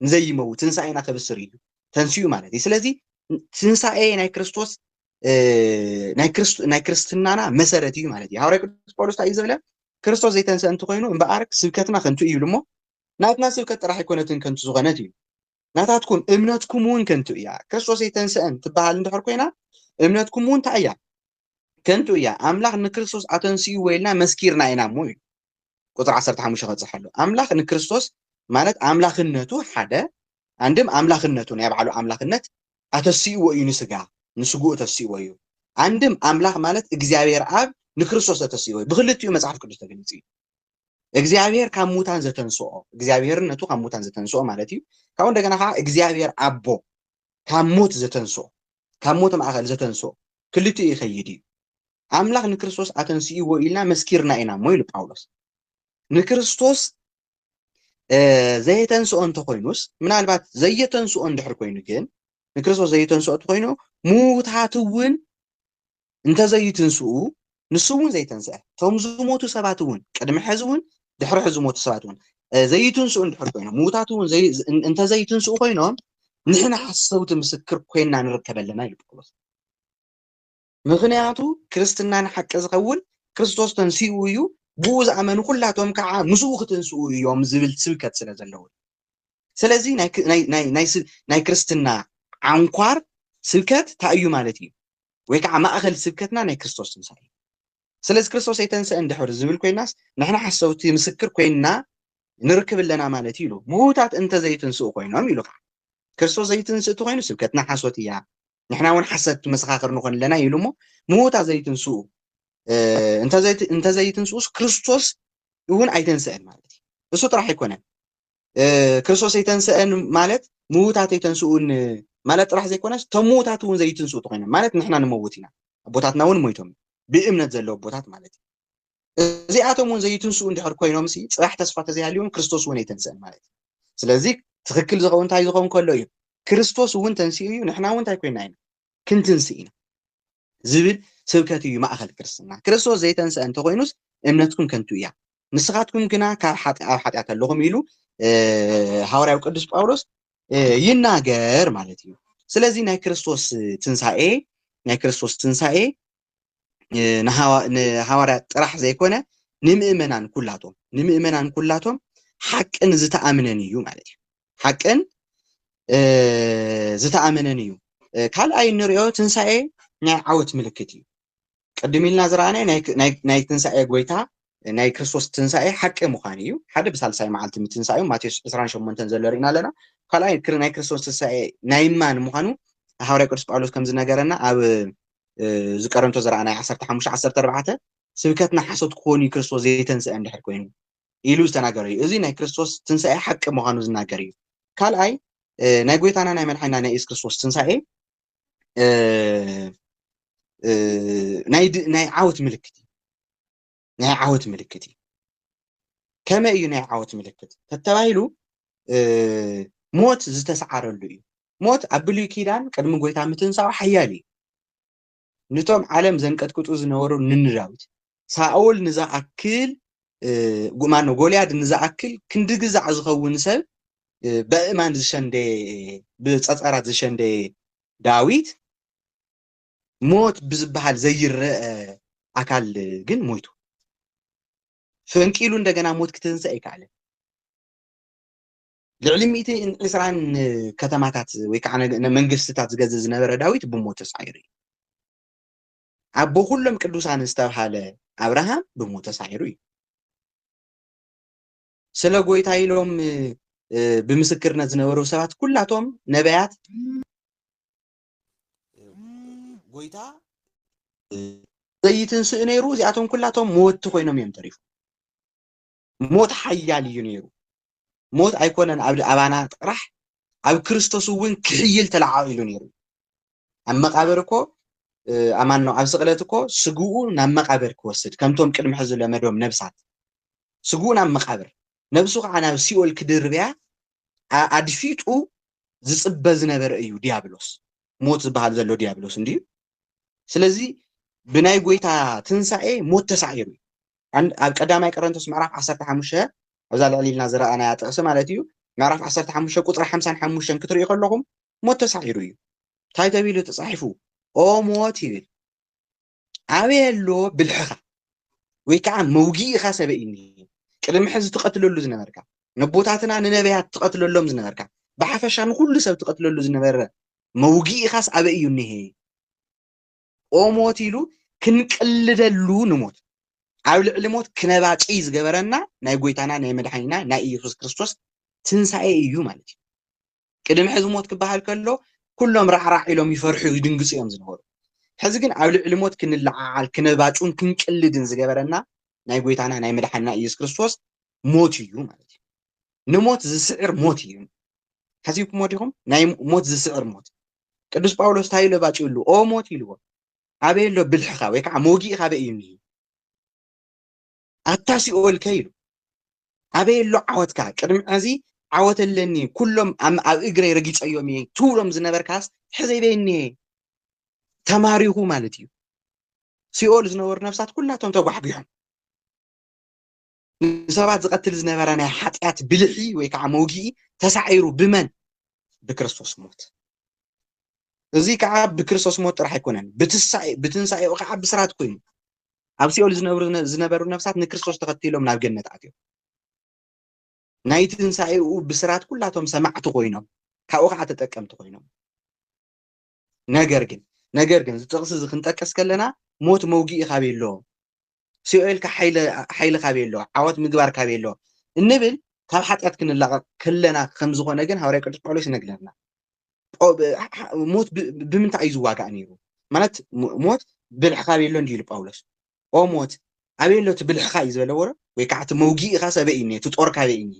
ንዘይመውት ትንሳኤና ከብስር እዩ ተንስዩ ማለት እዩ ስለዚ ትንሳኤ ናይ ክርስቶስ ናይ ክርስትናና መሰረት እዩ ማለት እዩ ሐዋርያ ቅዱስ ጳውሎስ ታይ ዝብለ ክርስቶስ ዘይተንሰ እንት ኮይኑ እምበኣርክ ስብከትና ከንቱ እዩ ልሞ ናትና ስብከት ጥራሕ ይኮነትን ከንቱ ዝኮነት እዩ ናታትኩም እምነትኩም እውን ከንቱ እያ ክርስቶስ ዘይተንሰን ትበሃል እንድሕር ኮይና እምነትኩም እውን ታያ ከንቱ እያ ኣምላኽ ንክርስቶስ ኣተንስዩ ወይልና መስኪርና ኢና ሞ እዩ ቁጥር 15 ከጽሓሎ ኣምላኽ ንክርስቶስ ማለት ኣምላኽነቱ ሓደ አንድም ኣምላኽነቱ ናይ ባዕሉ ኣምላኽነት ኣተስዩ እዩ ንስጉ ተስዩ እዩ አንድም ኣምላኽ ማለት እግዚአብሔር አብ ንክርስቶስ ተስዩ እዩ ብክልቲኡ መጽሓፍ ቅዱስ ተገሊጹ እዩ እግዚአብሔር ካብ ሙታን ዘተንስኦ እግዚአብሔርነቱ ካብ ሙታን ዘተንስኦ ማለት እዩ ካብ እንደገና ከዓ እግዚአብሔር አቦ ካብ ሞት ዘተንስኦ ካብ ሞት ማእኸል ዘተንስኦ ክልቲኡ ይኸይድ እዩ ኣምላኽ ንክርስቶስ ኣተንስዩ ኢልና መስኪርና ኢና ሞ ኢሉ ጳውሎስ ንክርስቶስ ዘይተንስኦ እንተ ኮይኑስ ምናልባት ዘይተንስኦ እንድሕር ኮይኑ ግን ንክርስቶስ ዘይተንስኦ ኮይኑ ሙታት እውን እንተ ዘይትንስኡ ንሱ እውን ዘይተንስአ ቶም ዝሞቱ ሰባት እውን ቅድሚ ሕዚ እውን ድሕሪ ሕዚ ዝሞቱ ሰባት እውን ዘይትንስኡ እንድሕር ኮይኑ ሙታት እውን እንተ ዘይትንስኡ ኮይኖም ንሕና ሓሰውቲ ምስክር ኮይና ንርከበለና ኢሉ ጳውሎስ ምክንያቱ ክርስትናን ሓቂ ዝኸውን ክርስቶስ ተንስኡ እዩ ብኡ ዝኣመኑ ኩላቶም ከዓ ምስኡ ክትንስኡ እዮም ዝብል ስብከት ስለ ዘለዎ ስለዚ ናይ ክርስትና ዓንኳር ስብከት ታዩ ማለት እዩ ወይ ከዓ ማእኸል ስብከትና ናይ ክርስቶስ ትንሳኤ ስለዚ ክርስቶስ ዘይተንስአ እንድሕር ዝብል ኮይናስ ንሕና ሓሰውቲ ምስክር ኮይና ንርከበለና ማለት እዩ ሙታት እንተ ዘይትንስኡ ኮይኖም ኢሉ ከዓ ክርስቶስ ዘይትንስእ ኮይኑ ስብከትና ሓሶት እያ نحنا وين حسيت مسخاخر نكون لنا يلومو موتا زيتنسو انت زيتنسوس كريستوس يكون ايتنسأن مالتي بس راح يكون كريستوس يتنسأن مالت موتا تيتنسون مالت راح زي كوناش تموتا تون زيتنسو تقينا مالت نحنا نموتنا بوتاتنا ون مويتهم بإمنة زلو بوتات مالتي زي اتمون زيتنسو اندحر كوينوم سي صح تسفات زي اليوم كريستوس وين يتنسأن مالتي سلازي تخكل زغون تاي زغون كله كريستوس وين تنسيو نحنا وين تاي كوينا كنتنسينا زبل سبكاتي ماخذ كريستنا كريستوس زي تنسى انت كوينوس امنتكم كنتو يا نسخاتكم كنا كاب حات لهم يلو حواريو قدوس باولوس يناغر معناتيو سلازي ناي كريستوس تنسائي نحواريا طرح زي كونه نمؤمنان كلاتهم حقن زتامننيو معناتيو حقن زتامننيو كال اي نريو تنسائي ناي عوت ملكتي قدميلنا زرانا ناي تنسائي غويتا ናይ ክርስቶስ ትንሳኤ ሓቂ ምዃኑ እዩ ሓደ ብሳልሳይ መዓልቲ ምትንሳኤ ማቴዎስ 28 ዘሎ ርኢና ኣለና ካልኣይ ናይ ክርስቶስ ትንሳኤ ናይ ማን ምዃኑ ሐዋርያ ቅዱስ ጳውሎስ ከም ዝነገረና ኣብ ዝቀረንቶ ዘርአናይ 15 14 ስብከትና ሓሶት ክኾኑ ክርስቶስ ዘይተንስአ እንድሕር ኮይኑ ኢሉ ዝተናገረ እዩ እዚ ናይ ክርስቶስ ትንሳኤ ሓቂ ምዃኑ ዝናገር እዩ ካልኣይ ናይ ጎይታና ናይ መድሓኒና ናይ ኢየሱስ ክርስቶስ ትንሳኤ ናይ ዓወት ምልክት ናይ ዓወት ምልክት ከመይ እዩ ናይ ዓወት ምልክት ተተባሂሉ ሞት ዝተሰዓረሉ እዩ ሞት ኣብ ብሉይ ኪዳን ቅድሚ ጎይታ ምትንሳኡ ሓያል እዩ ነቶም ዓለም ዘንቀጥቅጡ ዝነበሩ ንንዳዊት ሳኦል ንዝኣክል ጉማኖ ጎልያድ ንዝኣክል ክንዲ ግዛዕ ዝኸውን ሰብ በእማን ዝሸንደ ብፀፀራት ዝሸንደ ዳዊት ሞት ብዝበሃል ዘይረአ ኣካል ግን ሞይቱ ፈንቂሉ እንደገና ሞት ክትንሳእ ይከኣለ ልዕሊ 120 ከተማታት ወይ ከዓ መንግስትታት ዝገዝእ ዝነበረ ዳዊት ብሞት ተሳዒሩ እዩ ኣቦ ኩሎም ቅዱሳን ዝተባሃለ አብርሃም ብሞት ተሳዒሩ እዩ ስለ ጎይታ ኢሎም ብምስክርነት ዝነበሩ ሰባት ኩላቶም ነቢያት ጎይታ ዘይትንስእ ነይሩ እዚኣቶም ኩላቶም ሞት ኮይኖም እዮም ተሪፉ ሞት ሓያል እዩ ነይሩ ሞት ኣይኮነን ኣባና ጥራሕ ኣብ ክርስቶስ እውን ክሕይል ተላዓሉ ነይሩ ኣብ መቃብር እኮ ኣማን ነው ኣብ ስቕለት እኮ ስጉኡ ናብ መቃብር ክወስድ ከምቶም ቅድሚ ሕዚ ለመዶም ነብሳት ስጉኡ ናብ መቃብር ነብሱ ከዓ ናብ ሲኦል ክድርብያ ኣድፊጡ ዝፅበ ዝነበረ እዩ ዲያብሎስ ሞት ዝበሃል ዘሎ ዲያብሎስ እንዲዩ ስለዚ ብናይ ጎይታ ትንሳኤ ሞት ተሳዒሩ ኣብ ቀዳማይ ቆሮንቶስ ምዕራፍ 15 ኣብዛ ልዕሊልና ዝረኣና ጥቕሲ ማለት እዩ ምዕራፍ 15 ቁጥሪ 55 ክትሪኡ ከለኹም ሞት ተሳዒሩ እዩ እንታይ ተባሂሉ ተጻሒፉ ኦ ሞት ይብል ኣበየሎ ብልሕኻ ወይ ከዓ መውጊእኻ ሰበኢኒ ቅድሚ ሕዚ ትቐትለሉ ዝነበርካ ነቦታትና ንነቢያት ትቐትለሎም ዝነበርካ ብሓፈሻ ንኩሉ ሰብ ትቐትለሉ ዝነበረ መውጊእኻስ ኣበይ እዩ እኒሄ ኦ ሞት ኢሉ ክንቅልደሉ ንሞት ኣብ ልዕሊ ሞት ክነባጪ ዝገበረና ናይ ጎይታና ናይ መድሓኒና ናይ ኢየሱስ ክርስቶስ ትንሳኤ እዩ ማለት እዩ ቅድሚ ሕዚ ሞት ክበሃል ከሎ ኩሎም ራዕራዕ ኢሎም ይፈርሑ ይድንግጹ እዮም ዝነበሩ ሕዚ ግን ኣብ ልዕሊ ሞት ክንለዓዓል ክነባጩን ክንቅልድን ዝገበረና ናይ ጎይታና ናይ መድሓኒና ኢየሱስ ክርስቶስ ሞት እዩ ማለት እዩ ንሞት ዝስዕር ሞት እዩ ሓሲብኩም ዲኹም ናይ ሞት ዝስዕር ሞት ቅዱስ ጳውሎስ ታይሎ ባጪሉ ኦ ሞት ኢልዎ ኣበየሎ ብልሕኻ ወይ ከዓ መውጊእኻ በእዩኒ ኣታ ሲኦል ከይሉ ኣበየሎ ዓወትካ ቅድሚ ሕዚ ዓወተለኒ ኩሎም ኣብ እግረይ ረጊፀዮም እየ ትብሎም ዝነበርካስ ሕዘይ በይኒ ተማሪኹ ማለት እዩ ሲኦል ዝነበሩ ነፍሳት ኩላቶም ተጓሕጊሖም ሰባት ዝቀትል ዝነበረ ናይ ሓጢኣት ብልሒ ወይ ከዓ መውጊኢ ተሳዒሩ ብመን ብክርስቶስ ሞት እዚ ከዓ ብክርስቶስ ሞት ጥራሕ ኣይኮነን ብትንሳኤኡ ከዓ ብስራት ኮይኑ ኣብ ሲኦል ዝነበሩ ነፍሳት ንክርስቶስ ተኸቲሎም ናብ ገነት ኣትዮም ናይ ትንሳኤኡ ብስራት ኩላቶም ሰማዕቲ ኮይኖም ካብኡ ከዓ ተጠቀምቲ ኮይኖም ነገር ግን ዝጥቕሲ እዚ ክንጠቅስ ከለና ሞት መውጊኢ ካበሎ ሲኦል ሓይሊ ካበሎ ዓወት ምግባር ካበሎ እንብል ካብ ሓጢኣት ክንላቀቅ ከለና ከም ዝኾነ ግን ሐዋርያ ቅዱስ ጳውሎስ ይነግረና ሞት ብምንታይ እዩ ዝዋጋእ ነይሩ ማለት ሞት ብልሕ ካበሎ እንዲሉ ጳውሎስ ኦ ሞት ኣበየሎ ትብልሕኻ እዩ ዝበለዎ ወይ ከዓ መውጊእኻ ሰበኢኒ ትጦር ካበኢኒ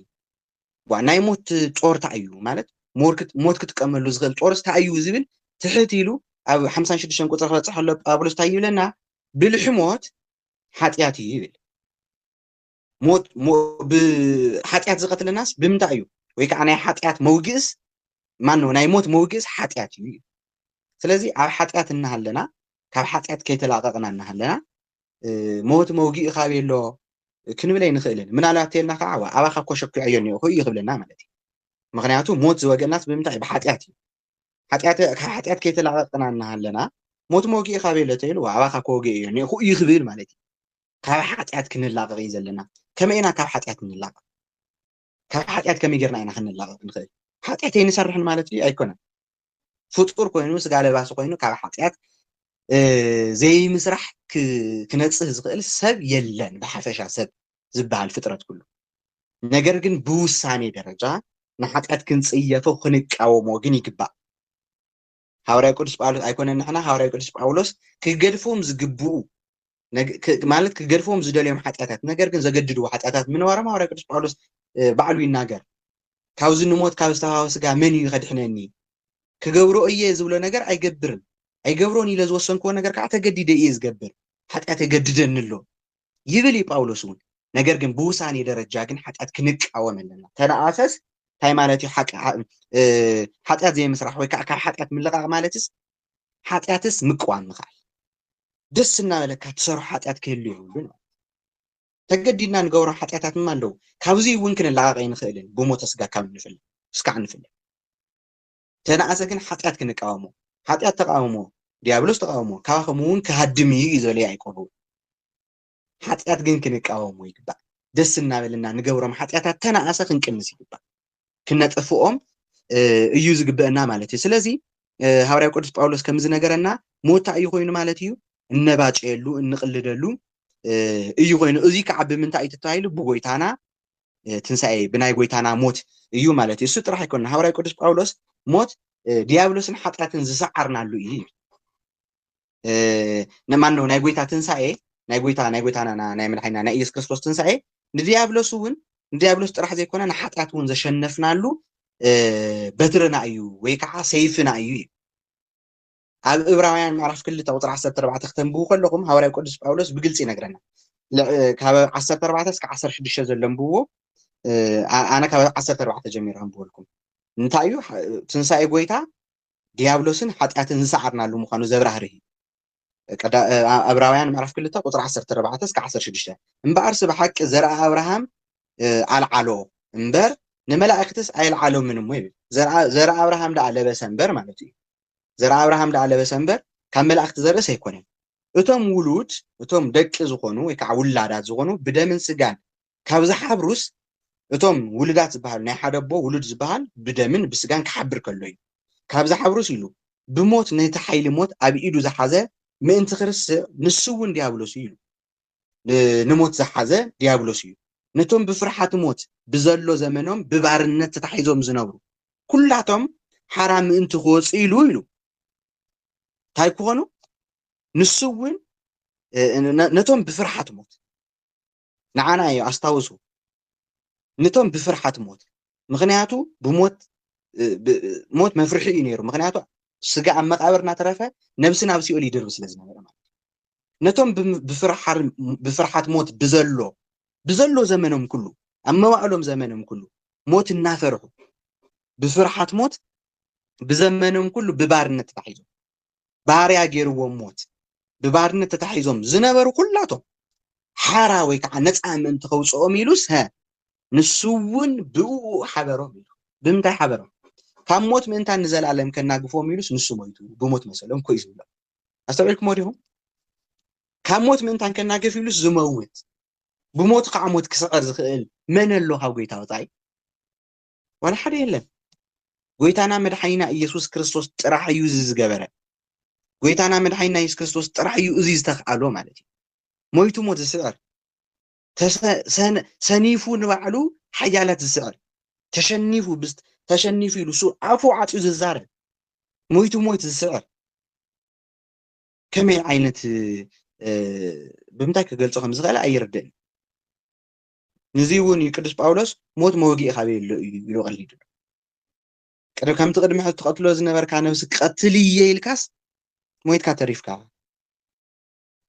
ናይ ሞት ጦርታ እዩ ማለት ሞት ክትቀመሉ ዝኽእል ጦርስ እንታይ እዩ ዝብል ትሕት ኢሉ ኣብ 56 ቁጥሪ ክበፅሕ ከሎ ጳውሎስ እንታይ ይብለና ብልሒ ሞት ሓጢኣት እዩ ይብል ሞት ብሓጢኣት ዝቀትለናስ ብምንታይ እዩ ወይ ከዓ ናይ ሓጢኣት መውግእስ ማን ነው ናይ ሞት መውግእስ ሓጢኣት እዩ ስለዚ ኣብ ሓጢኣት እናሃለና ካብ ሓጢኣት ከይተላቀቅና እናሃለና ሞት መውጊእ ካበሎ ክንብል ኣይንኽእልን ምናልባት ተልና ከዓ ኣባኻ ኮሸኩዕዮ እኒኦ ይኽብለና ማለት እዩ ምክንያቱ ሞት ዝወገናስ ብምንታይ ብሓጢኣት እዩ ካብ ሓጢኣት ከይተላቀቅና እናሃለና ሞት መውጊእ ካበሎ ተይሉ ኣባኻ ከወግእ እዩ እኒኦ ይኽብል ማለት እዩ ካብ ሓጢኣት ክንላቀቅ እዩ ዘለና ከመይ ኢና ካብ ሓጢኣት ንላቀቅ ካብ ሓጢኣት ከመይ ጌርና ኢና ክንላቀቅ ንኽእል ሓጢኣት ኣይንሰርሕን ማለት እዩ ኣይኮነን ፍጡር ኮይኑ ስጋ ለባሲ ኮይኑ ካብ ሓጢኣት زي مسرح كنتصه ዝኽእል ሰብ የለን بحفሻ ሰብ ዝበሃል ፍጥረት ኩሉ ነገር ግን ብውሳኔ ደረጃ ንሓጢአት ክንጽየፈው ክንቃወሞ ግን ይግባእ ሐዋርያ ቅዱስ ጳውሎስ ኣይኮነን ንሕና ሐዋርያ ቅዱስ ጳውሎስ ክገድፎም ዝግብኡ ማለት ክገድፎም ዝደልዮም ሓጢአታት ነገር ግን ዘገድዱ ሓጢአታት ምንዋሮም ሐዋርያ ቅዱስ ጳውሎስ ባዕሉ ይናገር ካብዚ ንሞት ካብ ዝተሃወ ስጋ መን እዩ ይኸድሕነኒ ክገብሮ እየ ዝብሎ ነገር ኣይገብሮን ኢለ ዝወሰንክዎ ነገር ከዓ ተገዲደ እየ ዝገብር ሓጢአት የገድደኒ ኣሎ ይብል ጳውሎስ እውን ነገር ግን ብውሳኔ ደረጃ ግን ሓጢአት ክንቃወም ኣለና ተነኣሰስ እንታይ ማለት እዩ ሓጢአት ዘይምስራሕ ወይ ከዓ ካብ ሓጢአት ምልቃቅ ማለትስ ሓጢአትስ ምቅዋም ምኻል ደስ እናበለካ ትሰርሖ ሓጢአት ክህሉ ይብሉን ተገዲድና ንገብሮ ሓጢአታት ምን ኣለዉ ካብዚ እውን ክንላቀቕ ይንኽእልን ብሞተ ስጋ ካብ ንፍል እስካዕ ንፍል ተነኣሰ ግን ሓጢአት ክንቃወሞ ሓጢአት ተቃወሞ ዲያብሎስ ተቃወሞ ካብኸም እውን ክሃድም እዩ ዘልያ ኣይቆኑ ሓጢአት ግን ክንቃወሞ ይግባእ ደስ እናበልና ንገብሮም ሓጢአታት ተነኣሰ ክንቅንስ ይግባእ ክነጥፍኦም እዩ ዝግበአና ማለት እዩ ስለዚ ሐዋርያ ቅዱስ ጳውሎስ ከም ዝነገረና ሞታ እዩ ኮይኑ ማለት እዩ እነባጨየሉ እንቅልደሉ እዩ ኮይኑ እዚ ከዓ ብምንታይ ተታይሉ ብጎይታና ትንሳኤ ብናይ ጎይታና ሞት እዩ ማለት እዩ እሱ ጥራሕ ኣይኮነን ሐዋርያ ቅዱስ ጳውሎስ ሞት ዲያብሎስን ሓጢአትን ዝሰዓርናሉ እዩ ነማን ነው ናይ ጎይታ ትንሳኤ ናይ ጎይታና ናይ መድሓኒና ናይ ኢየሱስ ክርስቶስ ትንሳኤ ንዲያብሎስ እውን ንዲያብሎስ ጥራሕ ዘይኮነ ንሓጢአት እውን ዘሸነፍናሉ በትርና እዩ ወይ ከዓ ሰይፍና እዩ ኣብ ዕብራውያን ምዕራፍ 2 ቁጥሪ 14 ከተንብቡ ከለኹም ሐዋርያ ቅዱስ ጳውሎስ ብግልጽ ይነግረና ካብ 14 እስከ 16 ዘሎ ንብዎ ኣነ ካብ 14 ጀሚረ አንብበልኩም እንታይ እዩ ትንሳኤ ጎይታ ዲያብሎስን ሓጢአትን ዝሰዓርናሉ ምዃኑ ዘብራህርህ ዕብራውያን ምዕራፍ 2 ቁጥሪ 14 እስከ 16 እምበኣርስ ብሓቂ ዘርአ አብርሃም አልዓሎ እምበር ንመላእክትስ ኣይልዓሎም ምንም ወይ ዘርአ አብርሃም ዳ ለበሰ እምበር ማለት እዩ ዘርአ አብርሃም ዳ ለበሰ እምበር ካብ መላእክት ዘርእስ ኣይኮነን እቶም ውሉድ እቶም ደቂ ዝኾኑ ወይ ከዓ ውላዳት ዝኾኑ ብደምን ስጋን ካብ ዝሓብሩስ እቶም ውሉዳት ዝበሃሉ ናይ ሓደ ኣቦ ውሉድ ዝበሃል ብደምን ብስጋን ክሓብር ከሎ እዩ ካብ ዝሓብሩስ ኢሉ ብሞት ነቲ ሓይሊ ሞት ኣብ ኢዱ ዝሓዘ ምእንቲ ክርስቶስ ንሱ እውን ዲያብሎስ እዩ ንሞት ዝሓዘ ዲያብሎስ እዩ ነቶም ብፍርሓት ሞት ብዘሎ ዘመኖም ብባርነት ተታሒዞም ዝነብሩ ኩላቶም ሓራ ምእንቲ ክወፁ ኢሉ እንታይ ክኾኑ ንሱ እውን ነቶም ብፍርሓት ሞት ንዓና እዩ ኣስታውሱ ነቶም ብፍርሓት ሞት ምክንያቱ ብሞት ሞት መፍርሒ እዩ ነይሩ ምክንያቱ ስጋ ኣብ መቃብር እናተረፈ ነብሲ ናብ ሲኦል ይድርብ ስለ ዝነበረ ማለት ነቶም ብፍርሓት ሞት ብዘሎ ዘመኖም ኩሉ ኣብ መዋዕሎም ዘመኖም ኩሉ ሞት እናፈርሑ ብፍርሓት ሞት ብዘመኖም ኩሉ ብባርነት ተታሒዞም ባርያ ገይርዎም ሞት ብባርነት ተታሒዞም ዝነበሩ ኩላቶም ሓራ ወይ ከዓ ነፃ ምእንቲ ከውፅኦም ኢሉስ ንሱ እውን ብኡ ሓበሮም ኢሉ ብምንታይ ሓበሮም ካብ ሞት ምእንታን ንዘላለም ከናግፎም ኢሉስ ንሱ ሞይቱ ብሞት መሰሎም ኮይዝ ብሎ ኣስተውዕልኩም ወዲኹም ካብ ሞት ምእንታን ከናግፍ ኢሉስ ዝመውት ብሞት ከዓ ሞት ክስዕር ዝኽእል መን ኣሎ ካብ ጎይታ ወፃኢ ወላ ሓደ የለን ጎይታና መድሓኒና ኢየሱስ ክርስቶስ ጥራሕ እዩ ዝገበረ ጎይታና መድሓኒና ኢየሱስ ክርስቶስ ጥራሕ እዩ እዚ ዝተኽኣሎ ማለት እዩ ሞይቱ ሞት ዝስዕር ሰኒፉ ንባዕሉ ሓያላት ዝስዕር ተሸኒፉ ኢሉ ሱ ኣፉ ዓፅዩ ዝዛረብ ሞይቱ ሞት ዝስዕር ከመይ ዓይነት ብምንታይ ክገልጾ ከም ዝኽእል ኣይርድእን ንዚ እውን ቅዱስ ጳውሎስ ሞት መወጊእ ካብ የሎ እዩ ኢሉ ቀሊዱ ከምቲ ቅድሚ ሕዚ ትቐትሎ ዝነበርካ ነብሲ ክቐትል እየ ኢልካስ ሞይትካ ተሪፍካ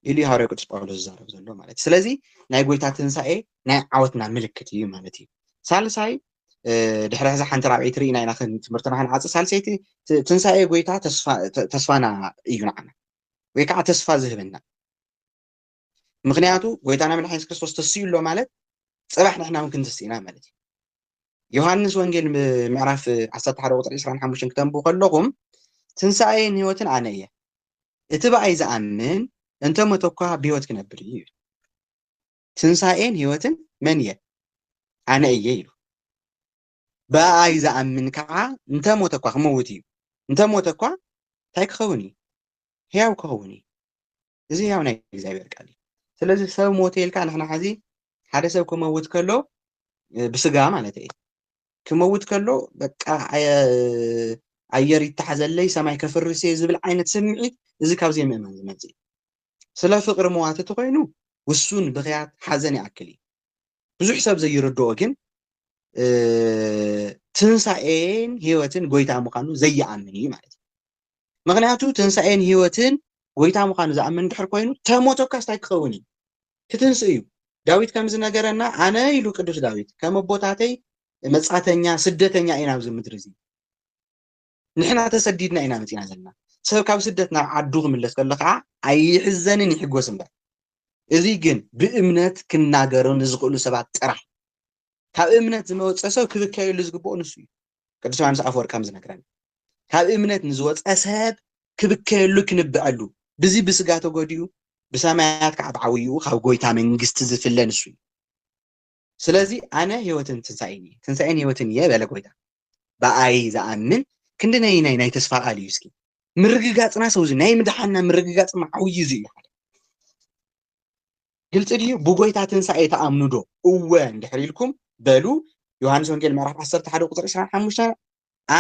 ኢሉ ሐዋርያ ቅዱስ ጳውሎስ ዝዛረብ ዘሎ ማለት ስለዚ ናይ ጎይታ ትንሳኤ ናይ ዓወትና ምልክት እዩ ማለት እዩ ሳልሳይ ድሕሪ ሕዚ ሓንቲ ራብዒት ርኢና ኢና ትምህርትና ክንዓፅእ ሳልሰይቲ ትንሳኤ ጎይታ ተስፋና እዩ ንዓና ወይ ከዓ ተስፋ ዝህበና ምክንያቱ ጎይታና መድሓኒት ክርስቶስ ተስይሎ ማለት ፅባሕ ንሕና እውን ክንተስኢና ማለት እዩ ዮሃንስ ወንጌል ምዕራፍ 11 ቁጥሪ 25 ክተንብቡ ከለኹም ትንሳኤን ህይወትን ኣነ እየ እቲ በኣይ ዝኣምን እንተሞተ እኳ ብህይወት ክነብር እዩ ትንሳኤን ህይወትን መን እየ ኣነ እየ ኢሉ በኣይ ዝኣምን ከዓ እንተሞተ እኳ ክመውት እዩ እንተሞተ እኳ እንታይ ክኸውን እዩ ሕያው ክኸውን እዩ እዚ ያው ናይ እግዚአብሔር ቃል እዩ ስለዚ ሰብ ሞተ ኢልካ ንሕና ሕዚ ሓደ ሰብ ክመውት ከሎ ብስጋ ማለት እዩ ክመውት ከሎ በቃ ኣየር ይተሓዘለይ ሰማይ ከፍርስ ዝብል ዓይነት ስምዒት እዚ ካብዚ ምእመን ዝመጽእ ስለ ፍቅሪ መዋት ተኮይኑ ውሱን ብኽያት ሓዘን ይኣክል እዩ ብዙሕ ሰብ ዘይርድኦ ግን ትንሳኤን ህይወትን ጎይታ ምዃኑ ዘይኣምን እዩ ማለት እዩ ምክንያቱ ትንሳኤን ህይወትን ጎይታ ምዃኑ ዝኣምን ድሕር ኮይኑ ተሞተካ ስታይ ክኸውን እዩ ክትንስእ እዩ ዳዊት ከም ዝነገረና ኣነ ኢሉ ቅዱስ ዳዊት ከም ኣቦታተይ መጻተኛ ስደተኛ ኢና ኣብዚ ምድሪ እዚ ንሕና ተሰዲድና ኢና መፂና ዘለና ሰብ ካብ ስደት ናብ ዓዱ ክምለስ ከሎ ከዓ ኣይሕዘንን ይሕጎስ እምበር እዚ ግን ብእምነት ክናገሮን ዝኽእሉ ሰባት ጥራሕ ካብ እምነት ዝመወፀ ሰብ ክብከየሉ ዝግብኦ ንሱ እዩ ቅዱስ ዮሃንስ ኣፈወርቅ ከም ዝነገረና ካብ እምነት ንዝወፀ ሰብ ክብከየሉ ክንብዐሉ ብዚ ብስጋ ተጎዲኡ ብሰማያት ከዓ ብዓውይኡ ካብ ጎይታ መንግስቲ ዝፍለ ንሱ እዩ ስለዚ ኣነ ህይወትን ትንሳኤን ህይወትን እየ በለ ጎይታ ብኣይ ዝኣምን ክንደይ ናይ ተስፋ ቃል እዩ እስኪ ምርግጋፅና ሰውዚ ናይ ምድሓና ምርግጋፅ ዓውይ እዚ እዩ ግልጽ ድዩ ብጎይታ ትንሳኤ ተኣምኑ ዶ እወ እንድሕር ኢልኩም በሉ ዮሃንስ ወንጌል ምዕራፍ 11 ቁጥሪ 25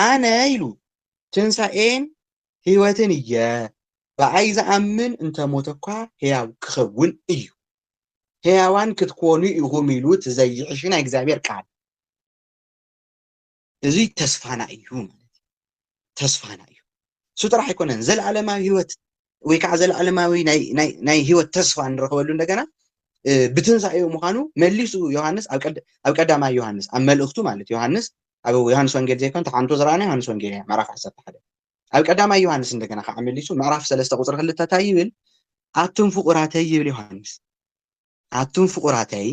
ኣነ ኢሉ ትንሳኤን ህይወትን እየ ብኣይ ዝኣምን እንተሞተኳ ሕያው ክኸውን እዩ ሕያዋን ክትኮኑ ኢኹም ኢሉ ትዘይሕሽ ናይ እግዚአብሔር ቃል እዚ ተስፋና እዩ ማለት ተስፋና እዩ ሱጥራሕ ኣይኮነን ዘለዓለማዊ ህይወት ወይ ከዓ ዘለዓለማዊ ናይ ህይወት ተስፋ እንረኽበሉ እንደገና ብትንሳኤው ምዃኑ መሊሱ ዮሃንስ ኣብ ቀዳማይ ዮሃንስ ኣብ መልእኽቱ ማለት ዮሃንስ ኣብ ዮሃንስ ወንጌል ዘይኮን ተሓንቶ ዝረኣና ዮሃንስ ወንጌል ምዕራፍ 11 ኣብ ቀዳማይ ዮሃንስ እንደገና ከዓ መሊሱ ምዕራፍ 3 ቁጥሪ 2 ታይ ይብል ኣቱም ፍቁራተይ ይብል ዮሃንስ ኣቱም ፍቁራተይ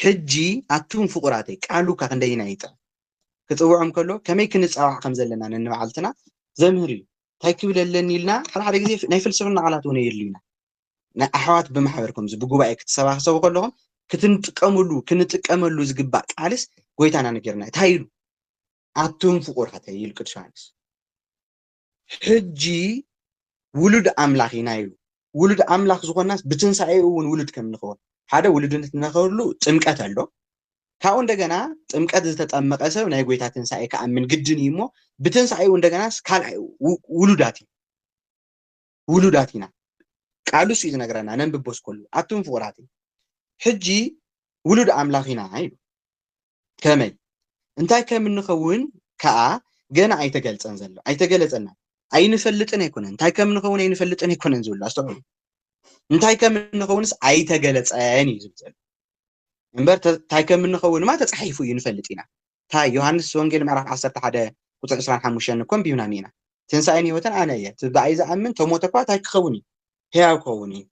ሕጂ ኣቱም ፍቁራተይ ቃሉ ካ ክንደይና ይጣ ክጽውዖም ከሎ ከመይ ክንጻዋዕ ከም ዘለና ነንባዓልትና ዘምህር እዩ ታይ ክብለለኒ ኢልና ሓደ ግዜ ናይ ፍልስፍና ቃላት ሆነ የልዩና ናይ ኣሕዋት ብማሕበርኩም ብጉባኤ ክትሰባሰቡ ከለኹም ክንጥቀመሉ ዝግባእ ቃልስ ጎይታና ነገርና ታይ ኢሉ ኣቱም ፍቁራተይ ይብል ቅዱስ ዮሃንስ ሕጂ ውሉድ ኣምላኽ ኢና ኢሉ ውሉድ ኣምላኽ ዝኾናስ ብትንሳኤኡ እውን ውሉድ ከም ንኸውን ሓደ ውሉድነት ንኸውሉ ጥምቀት ኣሎ ካብኡ እንደገና ጥምቀት ዝተጠመቀ ሰብ ናይ ጎይታ ትንሳኤ ከኣምን ግድን እዩ እሞ ብትንሳኤኡ እንደገናስ ካልኣይ ውሉዳት ኢና ቃሉስ እዩ ዝነገረና ነንብቦስ ከሉ ኣቱም ፍቁራተይ ሕጂ ውሉድ ኣምላኽ ኢና ኢሉ ከመይ እንታይ ከም ንኸውን ከዓ ገና ኣይተገለጸና ኣይንፈልጥን ኣይኮነን እንታይ ከም ንኸውን ኣይንፈልጥን ኣይኮነን ዝብሉ ኣስተውዕሉ እንታይ ከም ንኸውንስ ኣይተገለጸን እዩ ዝብል እምበር እንታይ ከም ንኸውን ማ ተጻሒፉ እዩ ንፈልጥ ኢና ታይ ዮሃንስ ወንጌል ምዕራፍ 11 ቁጥሪ 25 እኮ ቢብናኒ ኢና ትንሳኤን ህይወትን ኣነ እየ ብኣይ ዝኣምን ተሞተኳ ታይ ክኸውን እዩ ሕያው ክኸውን እዩ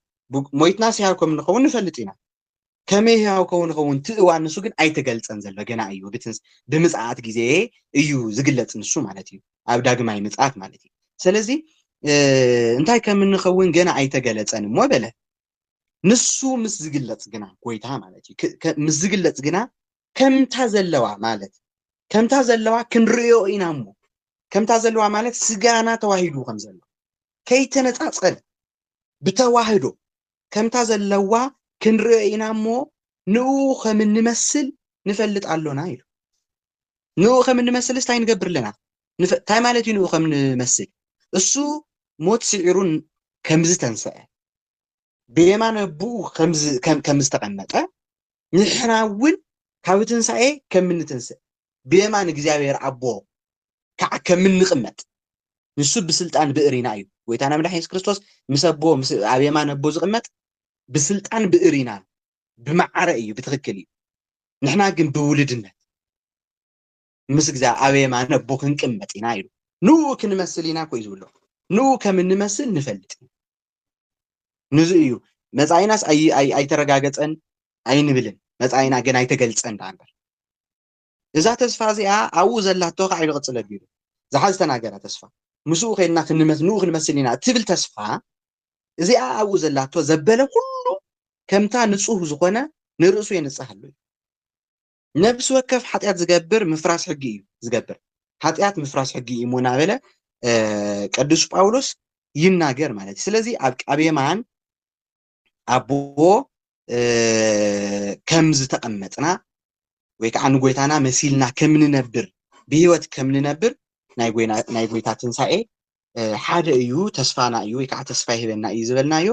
ሞይትናስ ሕያው ከም ንኸውን ንፈልጥ ኢና ከመይ ሕያው ክኸውን ትእዋን ንሱ ግን ኣይተገልጸን ዘሎ ገና እዩ ብምጽኣት ግዜ እዩ ዝግለጽ ንሱ ማለት እዩ ኣብ ዳግማይ ምጽኣት ማለት እዩ ስለዚ እንታይ ከም ንኸውን ገና ኣይተገለጸን እሞ በለ ንሱ ምስ ዝግለጽ ግና ጎይታ ማለት እዩ ምስ ዝግለጽ ግና ከምታ ዘለዋ ማለት ከምታ ዘለዋ ክንርእዮ ኢና እሞ ከምታ ዘለዋ ማለት ስጋና ተዋሂዱ ከም ዘሎ ከይተነጻጸለ ብተዋህዶ ከምታ ዘለዋ ክንርእዮ ኢና እሞ ንኡ ከም እንመስል ንፈልጥ ኣሎና ኢሉ ንኡ ከም እንመስል እንታይ ንገብር ኣለና እንታይ ማለት እዩ ንኡ ከም እንመስል እሱ ሞት ስዒሩን ከምዝ ተንስአ ብየማነ ኣቡኡ ከም ዝተቐመጠ ንሕና እውን ካብ ትንሳኤ ከም እንትንስእ ብየማን እግዚአብሔር ኣቦ ከዓ ከም እንቕመጥ ንሱ ብስልጣን ብእሪና እዩ ጎይታና መድሓኒት ኢየሱስ ክርስቶስ ምስ ኣቦ ኣብ የማን ኣቦ ዝቕመጥ ብስልጣን ብእሪና ብማዕረ እዩ ብትክክል እዩ ንሕና ግን ብውልድነት ምስ እግዚአብሔር ኣብ የማን ኣቦ ክንቅመጥ ኢና ኢሉ ንኡ ክንመስል ኢና ኮይ ዝብሎ ንኡ ከም እንመስል ንፈልጥ ንዙ እዩ መጻኢናስ ኣይተረጋገጸን ኣይንብልን መጻኢና ግን ኣይተገልጸን ዳንበር እዛ ተስፋ እዚኣ ኣብኡ ዘላቶ ከዓ ኢሉ ቅጽል ኣቢሉ ዝሓዝ ተናገራ ተስፋ ምስኡ ኸይድና ንኡ ክንመስል ኢና ትብል ተስፋ እዚኣ ኣብኡ ዘላቶ ዘበለ ኩሉ ከምታ ንጹህ ዝኾነ ንርእሱ የንጽሐሉ ነብስ ወከፍ ሓጢአት ዝገብር ምፍራስ ሕጊ እዩ ዝገብር ሓጢአት ምፍራስ ሕጊ እዩ ሞና በለ ቅዱስ ጳውሎስ ይናገር ማለት ስለዚህ ኣብ የማን ኣቦ ከም ዝተቐመጥና ወይ ከዓ ንጎይታና መሲልና ከም ንነብር ብህይወት ከም ንነብር ናይ ጎይታ ትንሳኤ ሓደ እዩ ተስፋና እዩ ወይ ከዓ ተስፋ ይህበና እዩ ዝበልናዮ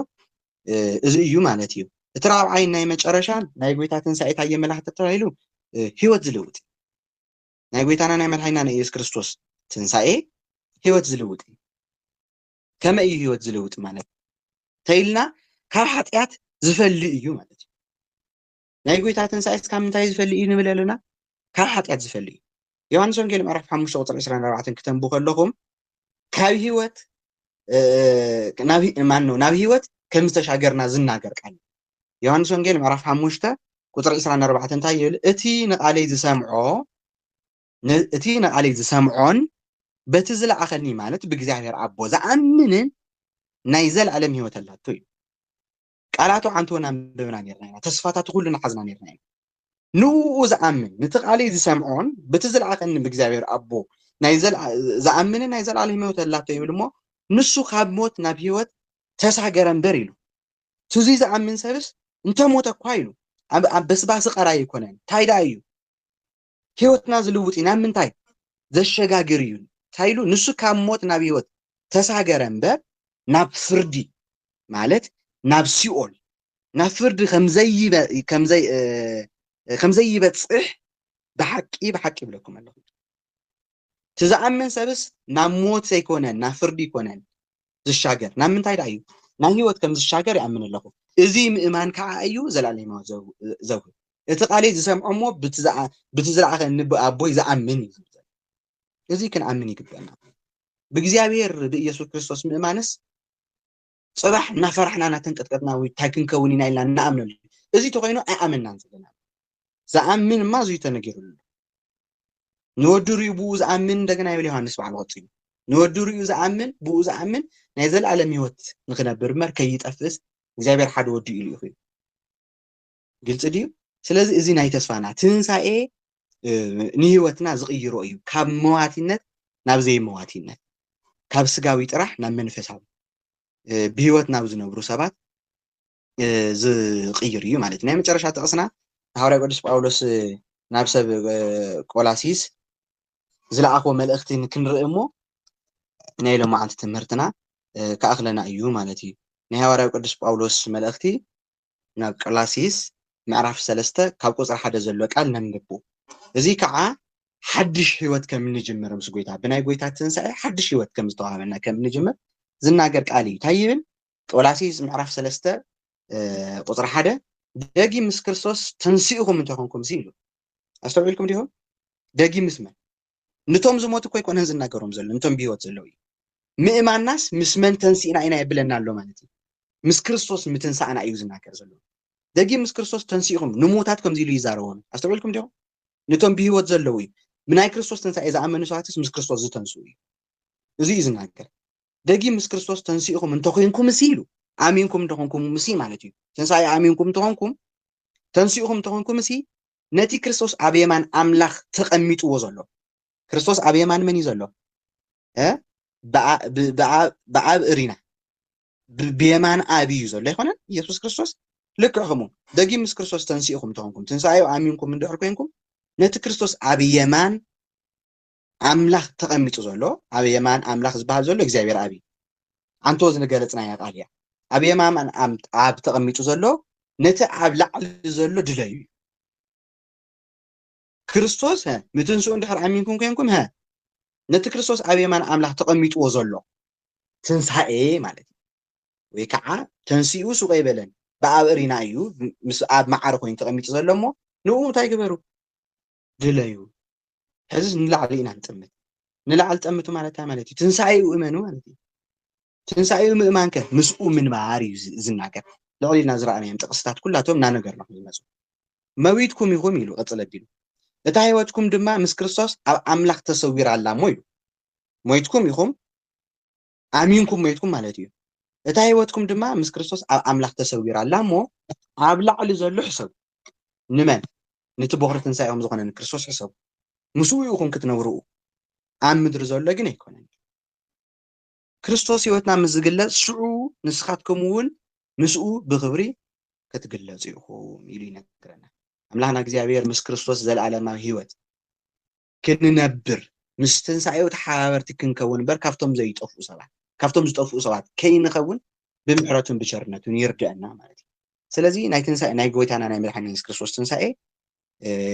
እዚ እዩ ማለት እዩ እቲ ራብዓይ ናይ መጨረሻ ናይ ጎይታ ትንሳኤ ታየ መላእክት ተባሂሉ ህይወት ዝለውጥ ናይ ጎይታና ናይ መድሓኒና ናይ ኢየሱስ ክርስቶስ ትንሳኤ ህይወት ዝለውጥ ከመይ እዩ ህይወት ዝለውጥ ማለት ተይልና ካብ ኃጢአት ዝፈልይ እዩ ማለት እዩ ናይ ጎይታ ትንሳኤ ካብ ምንታይ ዝፈልይ እዩ ንብል ኣለና ካብ ኃጢአት ዝፈልይ ዮሐንስ ወንጌል ምዕራፍ 5 ቁጥሪ 24 ከተንብቡ ከለኹም ካብ ህይወት ናብ ህይወት ከም ዝተሻገርና ዝናገር ቃል ዮሐንስ ወንጌል ምዕራፍ 5 ቁጥሪ 24 እንታይ ይብል እቲ ነቃለይ ዝሰምዖን በቲ ዝለኣኸኒ ማለት ብእግዚአብሔር ኣቦ ዝኣምንን ናይ ዘለዓለም ህይወት ኣላቶ እዩ ቃላቱ ዓንቶና ብብና ነርና ተስፋታት ኩሉና ሓዝና ነርና ንኡ ዝኣምን ነቲ ቃለይ ዝሰምዖን በቲ ዝለኣኸኒ ብእግዚአብሔር ኣቦ ናይ ዝኣምንን ናይ ዘለዓለም ህይወት ኣላቶ ይብል እሞ ንሱ ካብ ሞት ናብ ህይወት ተሳገረ እምበር ኢሉ ትዙ ዝኣምን ሰብስ እንተሞተ እኳ ኢሉ ኣብ በስባስ ቀራይ ይኮነን ታይዳ እዩ ህይወትና ዝልውጥ ኢና ምንታይ ዘሸጋግር እዩ ታይሉ ንሱ ካብ ሞት ናብ ህይወት ተሳገረ እምበር ናብ ፍርዲ ማለት ናብ ሲኦል ናብ ፍርዲ ከምዘይበፅሕ ብሓቂ ብለኩም ኣለኹ ትዝኣምን ሰብስ ናብ ሞት ዘይኮነን ናብ ፍርዲ ይኮነን ዝሻገር ናብ ምንታይ ዳ እዩ ናብ ህይወት ከም ዝሻገር ይኣምን ኣለኹ እዚ ምእማን ከዓ እዩ ዘላለም ህይወት ዘውህብ እቲ ቃለይ ዝሰምዖ እሞ በቲ ዝለኣኸኒ ኣቦይ ዝኣምን እዩ እዚ ክንኣምን ይግበአና ብእግዚአብሔር ብኢየሱስ ክርስቶስ ምእማንስ ጽባሕ እናፈርሕና እናተንቀጥቀጥና ወይ እንታይ ክንከውን ኢና ኢልና እናኣምነሉ እዚ ተኮይኑ ኣይኣመናን ዘለና ዝኣምን ማ እዚ ተነጊሩሉ ንወዱ ርኡ ብኡ ዝኣምን እንደገና ይብል ዮሐንስ በዓል ወፂኡ ንወዱ ርኡ ዝኣምን ብኡ ዝኣምን ናይ ዘለዓለም ህይወት ንኽነብር እምበር ከይጠፍስ እግዚአብሔር ሓደ ወዱ ኢሉ እዩ ግልጽ ድዩ ስለዚ እዚ ናይ ተስፋና ትንሳኤ ንህይወትና ዝቕይሮ እዩ ካብ መዋቲነት ናብ ዘይመዋቲነት ካብ ስጋዊ ጥራሕ ናብ መንፈሳዊ ብህይወት ናብ ዝነብሩ ሰባት ዝቕይር እዩ ማለት ናይ መጨረሻ ጥቕስና ሐዋርያ ቅዱስ ጳውሎስ ናብ ሰብ ቆላሲስ ዝለኣኾ መልእኽቲ ክንርኢ እሞ ናይ ሎማዓንቲ ትምህርትና ከኣኽለና እዩ ማለት እዩ ናይ ሐዋርያ ቅዱስ ጳውሎስ መልእኽቲ ናብ ቆላሲስ ምዕራፍ 3 ካብ ቁጽሪ 1 ዘሎ ቃል ነንብቡ እዚ ከዓ ሓድሽ ህይወት ከም እንጅምር ምስ ጎይታ ብናይ ጎይታ ትንሳኤ ሓድሽ ህይወት ከም ዝተዋሃበና ከም እንጅምር ዝናገር ቃል እዩ እንታይ ይብል ቆላሲስ ምዕራፍ 3 ቁጽሪ 1 ደጊ ምስ ክርስቶስ ተንሲእኹም እንተኾንኩም ኢሉ ኣስተውዒልኩም ዲኹም ደጊ ምስ መን ንቶም ዝሞቱ እኮ ይኮነን ዝናገሮም ዘሎ ንቶም ብህይወት ዘለው እዩ ምእማናስ ምስ መን ተንሲእና ኢና የብለና ኣሎ ማለት እዩ ምስ ክርስቶስ ምትንሳእና እዩ ዝናገር ዘሎ ደጊ ምስ ክርስቶስ ተንሲእኹም ንሞታት ከምዚ ኢሉ ይዛረቦም ኣስተውዒልኩም ዲኹም ንቶም ብህይወት ዘለው እዩ ብናይ ክርስቶስ ትንሳኤ ዝኣመኑ ሰባትስ ምስ ክርስቶስ ዝተንስኡ እዩ እዚ እዩ ዝናገር ደጊ ምስ ክርስቶስ ተንሲእኹም እንተኮንኩም ኢሉ ኣሚንኩም እንተኮንኩም ማለት እዩ ትንሳኤ ኣሚንኩም እንተኮንኩም ተንሲእኹም እንተኮንኩም ነቲ ክርስቶስ ኣብ የማን ኣምላኽ ተቐሚጥዎ ዘሎ ክርስቶስ ኣብ የማን መን እዩ ዘሎ ብኣብ እሪና ብየማን ኣብ እዩ ዘሎ ይኮነን ኢየሱስ ክርስቶስ ልክዕኹም ደጊ ምስ ክርስቶስ ተንሲእኹም እንተኮንኩም ትንሳኤ ኣሚንኩም እንድሕር ኮይንኩም ነቲ ክርስቶስ ኣብ የማን ኣምላኽ ተቐሚጡ ዘሎ ኣብ የማን ኣምላኽ ዝበሃል ዘሎ እግዚአብሔር ኣብ አንቶ ዝንገለጽናያ ቃል እያ ኣብ የማን ኣብ ተቐሚጡ ዘሎ ነቲ ኣብ ላዕሊ ዘሎ ድለዩ ክርስቶስ ምትንስኡ እንድሕር ኣሚንኩም ኮይንኩም ነቲ ክርስቶስ ኣብ የማን ኣምላኽ ተቐሚጥዎ ዘሎ ትንሳኤ ማለት እዩ ወይ ከዓ ተንሲኡ ሱቕ ይበለን ብኣብ እሪና እዩ ምስ ኣብ ማዓረ ኮይኑ ተቐሚጡ ዘሎ እሞ ንኡ እንታይ ግበሩ ድለዩ ሕዚ ንላዕሊ ኢና ንጥምት ንላዕሊ ጠምቱ ማለት እዩ ትንሳኤኡ እመኑ ማለት እዩ ትንሳኤኡ ምእማንከ ምስኡ ምንባር እዩ ዝናገር ለቕሊልና ዝረኣናዮም ጥቕስታት ኩላቶም እናነገርና ዝመፁ መዊትኩም ኢኹም ኢሉ ቅፅል ኣቢሉ እታ ህይወትኩም ድማ ምስ ክርስቶስ ኣብ ኣምላኽ ተሰዊራ ኣላ ሞ ኢሉ ሞይትኩም ኢኹም ኣሚንኩም ሞይትኩም ማለት እዩ እታ ህይወትኩም ድማ ምስ ክርስቶስ ኣብ ኣምላኽ ተሰዊራ ኣላ ሞ ኣብ ላዕሊ ዘሎ ሕሰብ ንመን ነቲ በኽሪ ትንሳኤኦም ዝኾነ ክርስቶስ ሕሰብ ምስኡ ኢኹም ክትነብሩ ኣብ ምድሪ ዘሎ ግን ኣይኮነን ክርስቶስ ህይወትና ምስ ዝግለጽ ሽዑ ንስኻትኩም እውን ምስኡ ብክብሪ ክትግለጹ ኢኹም ኢሉ ይነግረና። ኣምላኽና እግዚኣብሔር ምስ ክርስቶስ ዘለኣለማዊ ህይወት ክንነብር ምስ ትንሣኤው ተሓባበርቲ ክንከውን እምበር ካብቶም ዘይጠፍኡ ሰባት ካብቶም ዝጠፍኡ ሰባት ከይንኸውን ብምሕረቱን ብቸርነቱን ይርድአና ማለት እዩ። ስለዚ ናይ ትንሣኤ ናይ ጎይታና ናይ መድሓኒትና ኢየሱስ ክርስቶስ ትንሣኤ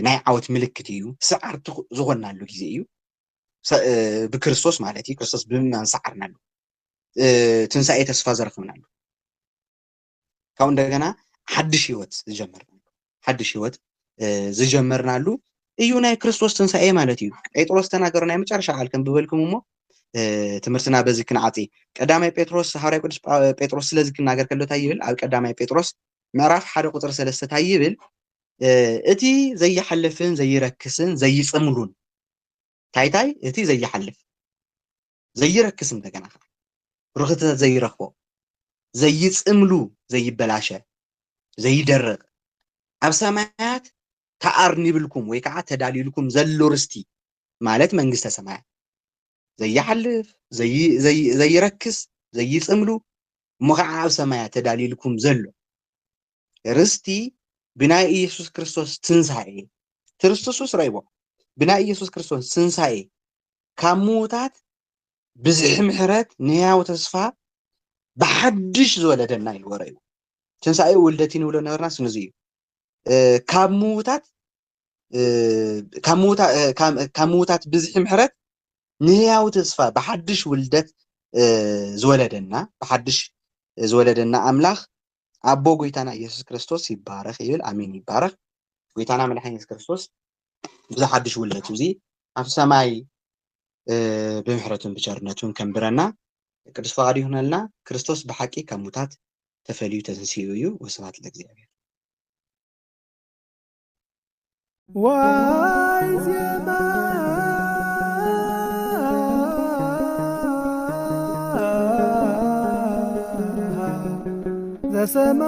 ናይ ዓወት ምልክት እዩ። ሰዓርቲ ዝኾናሉ ግዜ እዩ ብክርስቶስ ማለት እዩ። ክርስቶስ ብምእማን ሰዓርናሉ ትንሣኤ ተስፋ ዘረኽብናሉ ካብኡ እንደገና ሓድሽ ህይወት ዝጀመርናሉ እዩ ናይ ክርስቶስ ትንሣኤ ማለት እዩ። ጴጥሮስ ተናገሩ ናይ መጨረሻ ቃል ከም ብበልኩም እሞ ትምህርትና በዚ ክንዓፂ ቀዳማይ ጴጥሮስ ሐዋርያ ቅዱስ ጴጥሮስ ስለዚ ክናገር ከሎ እንታይ ይብል? ኣብ ቀዳማይ ጴጥሮስ ምዕራፍ 1 ቁጥሪ 3 እንታይ ይብል? እቲ ዘይሓልፍን ዘይረክስን ዘይጽምሉን ታይታይ እቲ ዘይሓልፍ ዘይረክስ እንደገና ርኽተት ዘይረኽቦ ዘይጽምሉ ዘይበላሸ ዘይደርቕ ኣብ ሰማያት ተኣርኒብልኩም ወይ ከዓ ተዳልዩልኩም ዘሎ ርስቲ ማለት መንግስተ ሰማያት ዘይሓልፍ ዘይረክስ ዘይጽምሉ እሞ ከዓ ኣብ ሰማያት ተዳልዩልኩም ዘሎ ርስቲ ብናይ ኢየሱስ ክርስቶስ ትንሣኤ ክርስቶስ ረይቦ ብናይ ኢየሱስ ክርስቶስ ትንሣኤ ካብ ምዉታት ብዝሕ ምሕረት ንሕያው ተስፋ ብሓድሽ ዝወለደና እዩ ወረዩ ትንሣኤ ውልደት ንብሎ ነበርና ስንዙ እዩ ካብ ምዉታት ብዝሕ ምሕረት ንሕያው ተስፋ ብሓድሽ ውልደት ዝወለደና ኣምላኽ ኣቦ ጎይታና ኢየሱስ ክርስቶስ ይባረኽ ይብል። ኣሜን ይባረኽ። ጎይታና መድሓኒትና ኢየሱስ ክርስቶስ ብዝሓድሽ ውልደት እዚ ኣብ ሰማይ ብምሕረቱን ብቸርነቱን ከንብረና ቅዱስ ፈቃዱ ይሁነልና። ክርስቶስ ብሓቂ ካብ ሙታት ተፈልዩ ተንሥኡ እዩ። ወስብሐት ለእግዚአብሔር። ዋይ ዜማ ዘሰማ